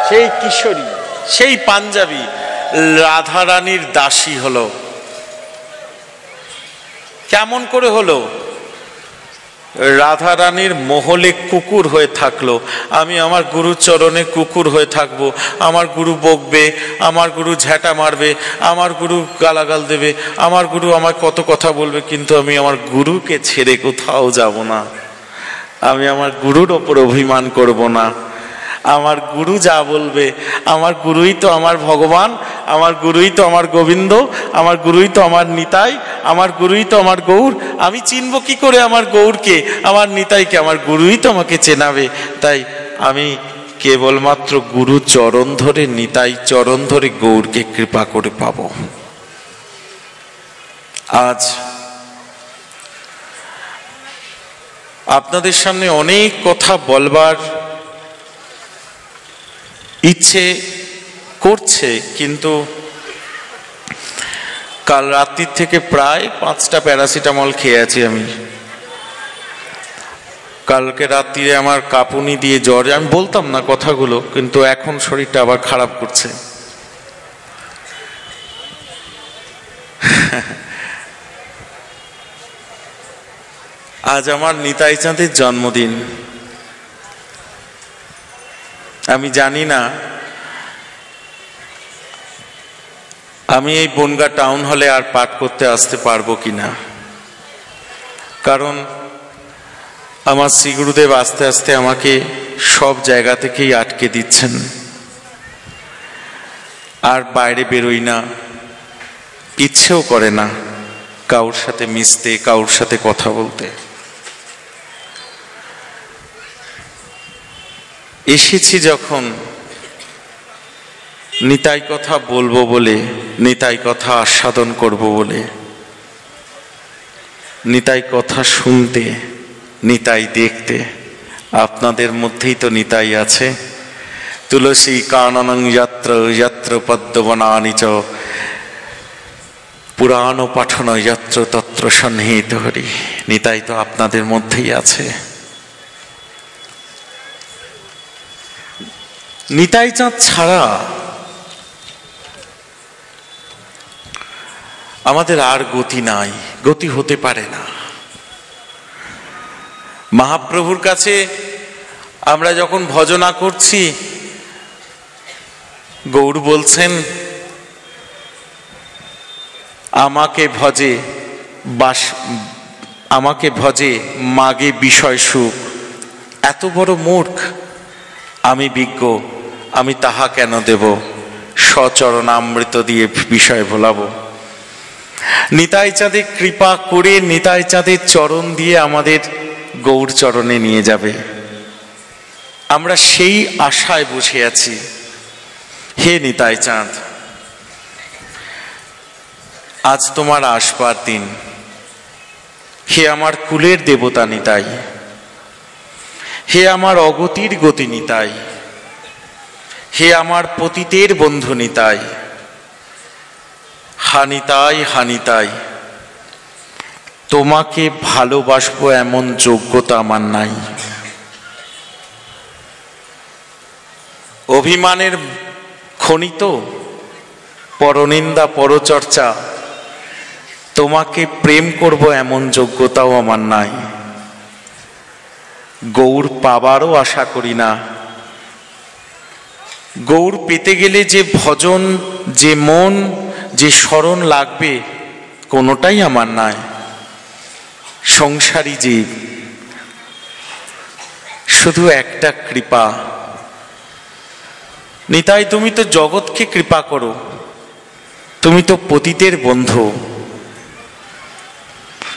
সেই কিশোরী, সেই পাঞ্জাবি রাধারানীর দাসী হলো। কেমন করে হলো? রাধারানীর মহলে কুকুর হয়ে থাকলো। আমি আমার গুরু চরণে কুকুর হয়ে থাকবো, আমার গুরু বকবে, আমার গুরু ঝ্যাঁটা মারবে, আমার গুরু গালাগাল দেবে, আমার গুরু আমার কত কথা বলবে, কিন্তু আমি আমার গুরুকে ছেড়ে কোথাও যাব না। আমি আমার গুরুর ওপর অভিমান করব না। আমার গুরু যা বলবে, আমার গুরুই তো আমার ভগবান, আমার গুরুই তো আমার গোবিন্দ, আমার গুরুই তো আমার নিতাই, আমার গুরুই তো আমার গৌর। আমি চিনব কি করে আমার গৌরকে, আমার নিতাইকে? আমার গুরুই তো আমাকে চেনাবে। তাই আমি কেবলমাত্র গুরু চরণ ধরে, নিতাই চরণ ধরে গৌরকে কৃপা করে পাব। আজ আপনাদের সামনে অনেক কথা বলবার ইচ্ছে করছে, কিন্তু কাল রাত্রির থেকে প্রায় 5টা প্যারাসিটামল খেয়ে আছি আমি। কালকে রাত্রিরে আমার কাঁপুনি দিয়ে জ্বর, আমি বলতাম না কথাগুলো, কিন্তু এখন শরীরটা আবার খারাপ করছে। আজ আমার নিতাই চাঁদের জন্মদিন। আমি জানি না আমি এই বনগাঁ টাউন হলে আর পাঠ করতে আসতে পারবো কিনা, কারণ আমার শ্রী গুরুদেব আস্তে আস্তে আমাকে সব জায়গা থেকেই আটকে দিচ্ছেন, আর বাইরে বেরোই না, ইচ্ছেও করে না কাউর সাথে মিশতে, কাউর সাথে কথা বলতে। এসেছি যখন নিতাই কথা বলবো বলে, নিতাই কথা আস্বাদন করব বলে, নিতাই কথা শুনতে, নিতাই দেখতে। আপনাদের মধ্যেই তো নিতাই আছে। তুলসী কাননং যত্র যত্র পদ্মবনানি চ পুরাণ পাঠন যত্র তত্র সন্নিহিত হরি। নিতাই তো আপনাদের মধ্যেই আছে। নিতাই চাঁদ ছাড়া আমাদের আর গতি নাই, গতি হতে পারে না। মহাপ্রভুর কাছে আমরা যখন ভজনা করছি, গৌর বলছেন আমাকে ভজে আমাকে ভজে মাগে বিষয় সুখ। এত বড় মূর্খ আমি বিজ্ঞ, আমি তাহা কেন দেব, সচরণামৃত দিয়ে বিষয় ভোলাবো। নিতাই চাঁদে কৃপা করে নিতাই চাঁদের চরণ দিয়ে আমাদের গৌর চরণে নিয়ে যাবে, আমরা সেই আশায় বসে আছি। হে নিতাই চাঁদ, আজ তোমার আসবার দিন। হে আমার কুলের দেবতা নিতাই, হে আমার অগতির গতি নিতাই, হে আমার পতিতের বন্ধু নিতাই। হানিতাই হানিতাই, তোমাকে ভালোবাসবো এমন যোগ্যতা আমার নাই। অভিমানের খনিত পরনিন্দা পরচর্চা, তোমাকে প্রেম করব এমন যোগ্যতাও আমার নাই। গৌর পাবারও আশা করি না। গৌর পেতে গেলে যে ভজন, যে মন, যে স্মরণ লাগবে, কোনোটাই আমার নাই। সংসারী জীব, শুধু একটা কৃপা। নিতাই তুমি তো জগৎকে কৃপা করো, তুমি তো পতিতের বন্ধু,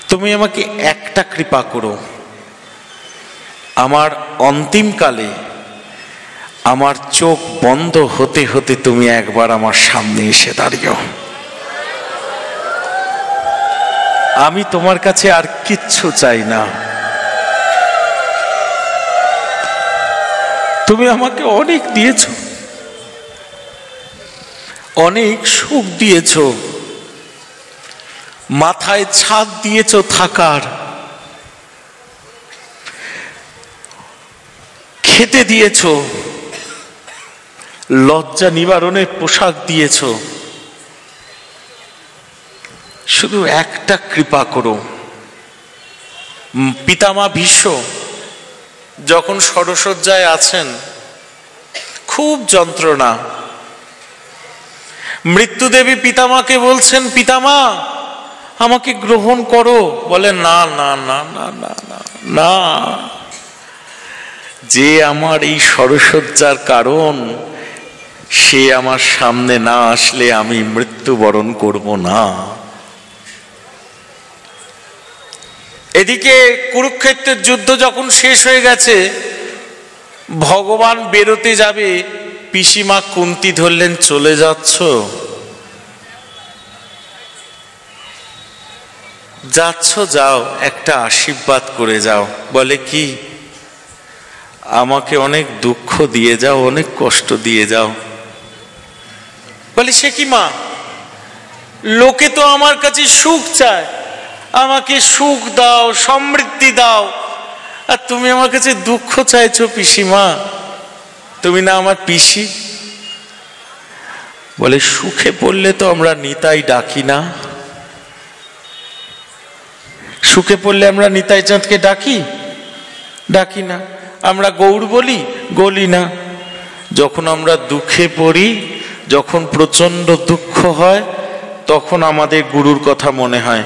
তুমি আমাকে একটা কৃপা করো। আমার অন্তিমকালে আমার চোখ বন্ধ হতে হতে তুমি একবার আমার সামনে এসে দাঁড়িও। আমি তোমার কাছে আর কিচ্ছু চাই না। তুমি আমাকে অনেক দিয়েছ, অনেক সুখ দিয়েছ, মাথায় ছাদ দিয়েছ থাকার, খেতে দিয়েছ, লজ্জা নিবারণের পোশাক দিয়েছ। শুধু একটা কৃপা করো। পিতামা ভীষ্ম যখন ষড়শয্যায় আছেন, খুব যন্ত্রণা, মৃত্যুদেবী পিতামাকে বলছেন, পিতামা আমাকে গ্রহণ করো। বলে না না না না না না না, যে আমার এই ষড়শয্যার কারণ, সে আমার সামনে না আসলে আমি মৃত্যুবরণ করব না। এদিকে কুরুক্ষেত্রের যুদ্ধ যখন শেষ হয়ে গেছে, ভগবান বেরোতে যাবে, পিসিমা কুন্তি ধরলেন, চলে যাচ্ছ? যাচ্ছ যাও, একটা আশীর্বাদ করে যাও। বলে কি? আমাকে অনেক দুঃখ দিয়ে যাও, অনেক কষ্ট দিয়ে যাও। বলে সে কি মা, লোকে তো আমার কাছে সুখ চায়, আমাকে সুখ দাও, সমৃদ্ধি দাও, আর তুমি আমার কাছে দুঃখ চাইছো পিসিমা, তুমি না আমার পিসি? বলে সুখে পড়লে তো আমরা নিতাই ডাকি না। সুখে পড়লে আমরা নিতাই চাঁদকে ডাকি না। আমরা গৌর বলি না। যখন আমরা দুঃখে পড়ি, যখন প্রচন্ড দুঃখ হয়, তখন আমাদের গুরুর কথা মনে হয়।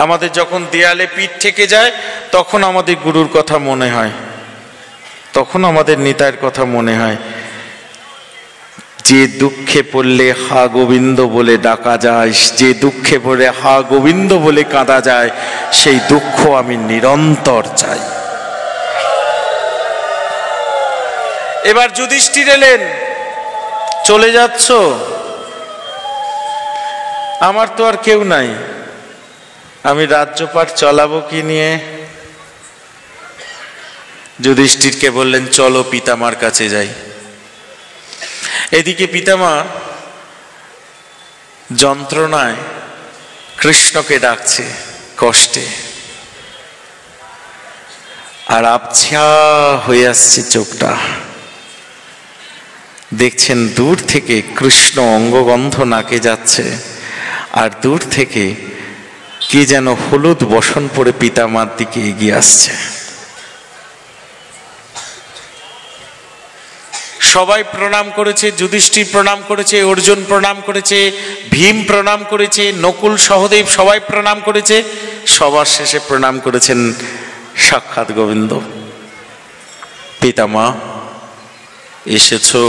আমাদের যখন দেয়ালে পিঠ থেকে যায়, তখন আমাদের গুরুর কথা মনে হয়, তখন আমাদের নিতাইয়ের কথা মনে হয়। যে দুঃখে পড়লে হা গোবিন্দ বলে ডাকা যায়, যে দুঃখে পড়লে হা গোবিন্দ বলে কাঁদা যায়, সেই দুঃখ আমি নিরন্তর চাই। এবার যুধিষ্ঠির এলেন, চলে যাচ্ছ? আমার তো আর কেউ নাই, আমি রাজ্যপাট চালাবো কি নিয়ে? যুধিষ্ঠিরকে বললেন চলো পিতামার কাছে যাই। এদিকে পিতামা যন্ত্রণায় কৃষ্ণকে ডাকছে কষ্টে, আর আবছা হয়ে আসছে চোখটা। দেখছেন দূর থেকে কৃষ্ণ অঙ্গগন্ধ নাকে যাচ্ছে, আর দূর থেকে কে যেন হলুদ বসন পরে পিতামার দিকে এগিয়ে আসছে। সবাই প্রণাম করেছে, যুধিষ্ঠির প্রণাম করেছে, অর্জুন প্রণাম করেছে, ভীম প্রণাম করেছে, নকুল সহদেব সবাই প্রণাম করেছে। সবার শেষে প্রণাম করেছেন সাক্ষাৎ গোবিন্দ। পিতামা এসেছো,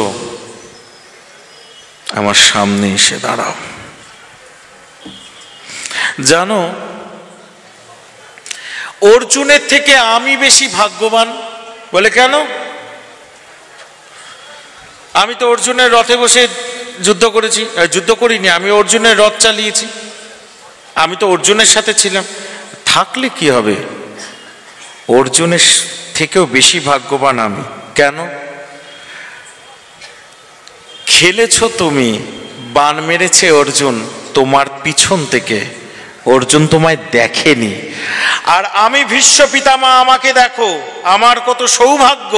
আমার সামনে এসে দাঁড়াও। জানো, অর্জুনের থেকে আমি বেশি ভাগ্যবান। বলে কেন? আমি তো অর্জুনের রথে বসে যুদ্ধ করেছি, যুদ্ধ করিনি, আমি অর্জুনের রথ চালিয়েছি, আমি তো অর্জুনের সাথে ছিলাম। থাকলে কি হবে, অর্জুনের থেকেও বেশি ভাগ্যবান আমি। কেন? খেলেছো তুমি, বান মেরেছে অর্জুন তোমার পিছন থেকে, অর্জুন তোমায় দেখেনি। আর আমি ভীষ্ম পিতামা, আমাকে দেখো, আমার কত সৌভাগ্য,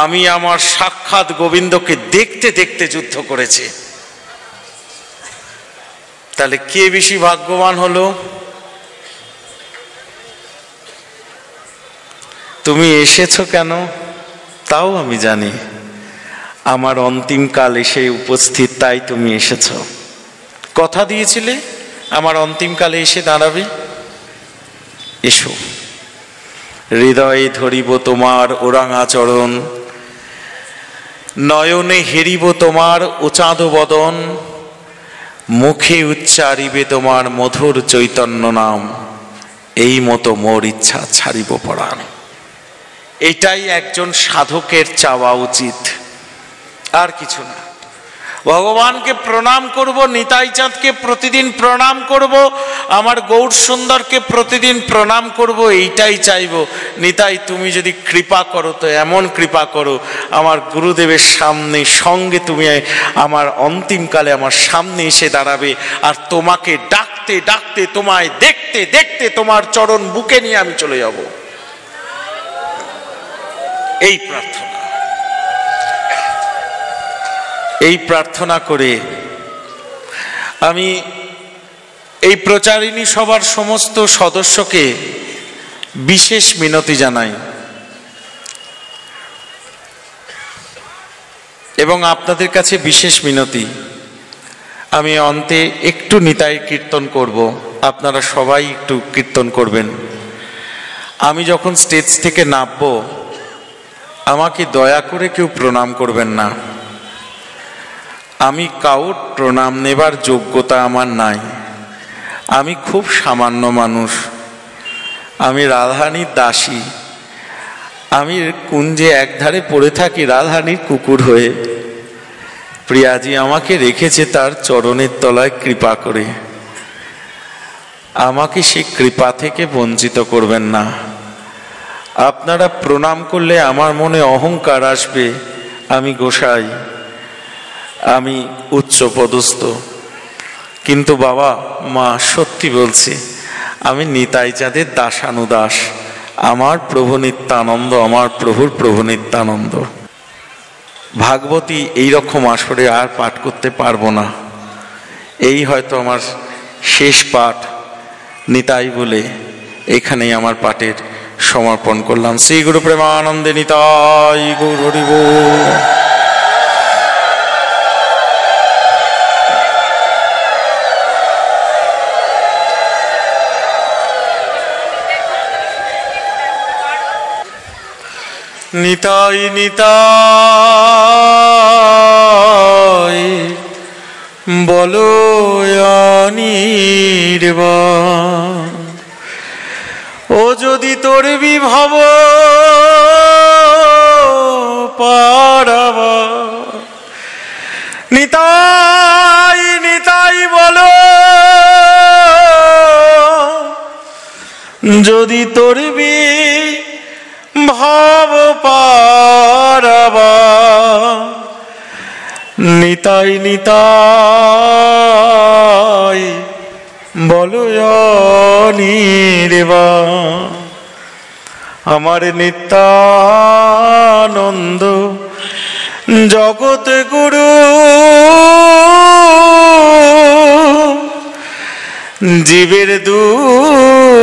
আমি আমার সাক্ষাৎ গোবিন্দকে দেখতে দেখতে যুদ্ধ করেছি। তাহলে কে বেশি ভাগ্যবান হলো? তুমি এসেছো কেন তাও আমি জানি, আমার অন্তিম কাল এসে উপস্থিত, তাই তুমি এসেছো। কথা দিয়েছিলে আমার অন্তিম কালে এসে দাঁড়াবে, এসো। হৃদয়ে ধরিব তোমার ওরাঙা চরণ, নয়নে হেরিব তোমার উচাঁদ বদন, মুখে উচ্চারিবে তোমার মধুর চৈতন্য নাম, এই মতো মোর ইচ্ছা ছাড়িব পরাণ। এটাই একজন সাধকের চাওয়া উচিত, আর কিছু না। ভগবানকে প্রণাম করব, নিতাই চাঁদকে প্রতিদিন প্রণাম করব, আমার গৌর সুন্দরকে প্রতিদিন প্রণাম করব, এইটাই চাইব। নিতাই তুমি যদি কৃপা করো তো এমন কৃপা করো, আমার গুরুদেবের সামনে সঙ্গে তুমি আমার অন্তিমকালে আমার সামনে এসে দাঁড়াবে, আর তোমাকে ডাকতে ডাকতে, তোমায় দেখতে দেখতে তোমার চরণ বুকে নিয়ে আমি চলে যাব। এই প্রার্থনা, এই প্রার্থনা করে আমি এই প্রচারিণী সভার সমস্ত সদস্যকে বিশেষ মিনতি জানাই, এবং আপনাদের কাছে বিশেষ মিনতি। আমি অন্তে একটু নিতাই কীর্তন করব, আপনারা সবাই একটু কীর্তন করবেন। আমি যখন স্টেজ থেকে নামবো, আমাকে দয়া করে কেউ প্রণাম করবেন না। আমি কাউর প্রণাম নেবার যোগ্যতা আমার নাই, আমি খুব সামান্য মানুষ, আমি রাধারানীর দাসী, আমি কুঞ্জে একধারে পড়ে থাকি রাধারানীর কুকুর হয়ে। প্রিয়াজি আমাকে রেখেছে তার চরণের তলায় কৃপা করে, আমাকে সেই কৃপা থেকে বঞ্চিত করবেন না। আপনারা প্রণাম করলে আমার মনে অহংকার আসবে, আমি গোসাই, আমি উচ্চ পদস্থ, কিন্তু বাবা মা সত্যি বলছি, আমি নিতাই চাঁদের দাসানুদাস, আমার প্রভু নিত্যানন্দ, আমার প্রভুর প্রভু নিত্যানন্দ। ভাগবতী এইরকম আসরে আর পাঠ করতে পারবো না, এই হয়তো আমার শেষ পাঠ। নিতাই বলে এখানেই আমার পাঠের সমর্পণ করলাম। শ্রী গুরু প্রেমানন্দে নিতাই গৌর হরি বল। নিতাই নিতাই বলো নির্বাণ, ও যদি তোর বিভব পারাবা। নিতাই নিতাই বলো যদি তোর ভাব পারাবা। নিতাই নিতাই বলো নির্বাণ, আমার নিত্যানন্দ জগৎ গুরু জীবের দুর্লভ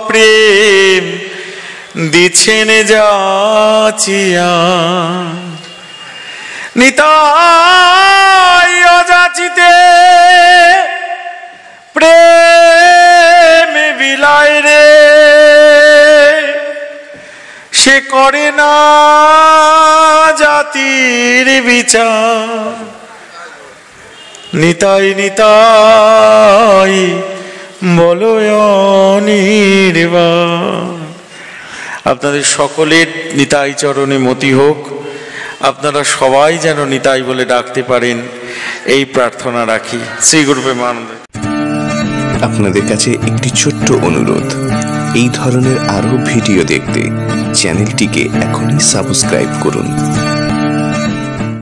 প্রেম দিছেন যাচিয়া। নিতাই অযাচিতে প্রেম বিলায় রে, সে করে না জাতির বিচার। নিতাই নিতাই বলো নির্বাণ। আপনাদের সকলের নিতাই চরণে মতি হোক, আপনারা সবাই যেন নিতাই বলে ডাকতে পারেন, এই প্রার্থনা রাখি। শ্রী গুরু প্রেমানন্দ।
আপনাদের কাছে একটি ছোট্ট অনুরোধ, এই ধরনের আরো ভিডিও দেখতে চ্যানেলটিকে এখনই সাবস্ক্রাইব করুন।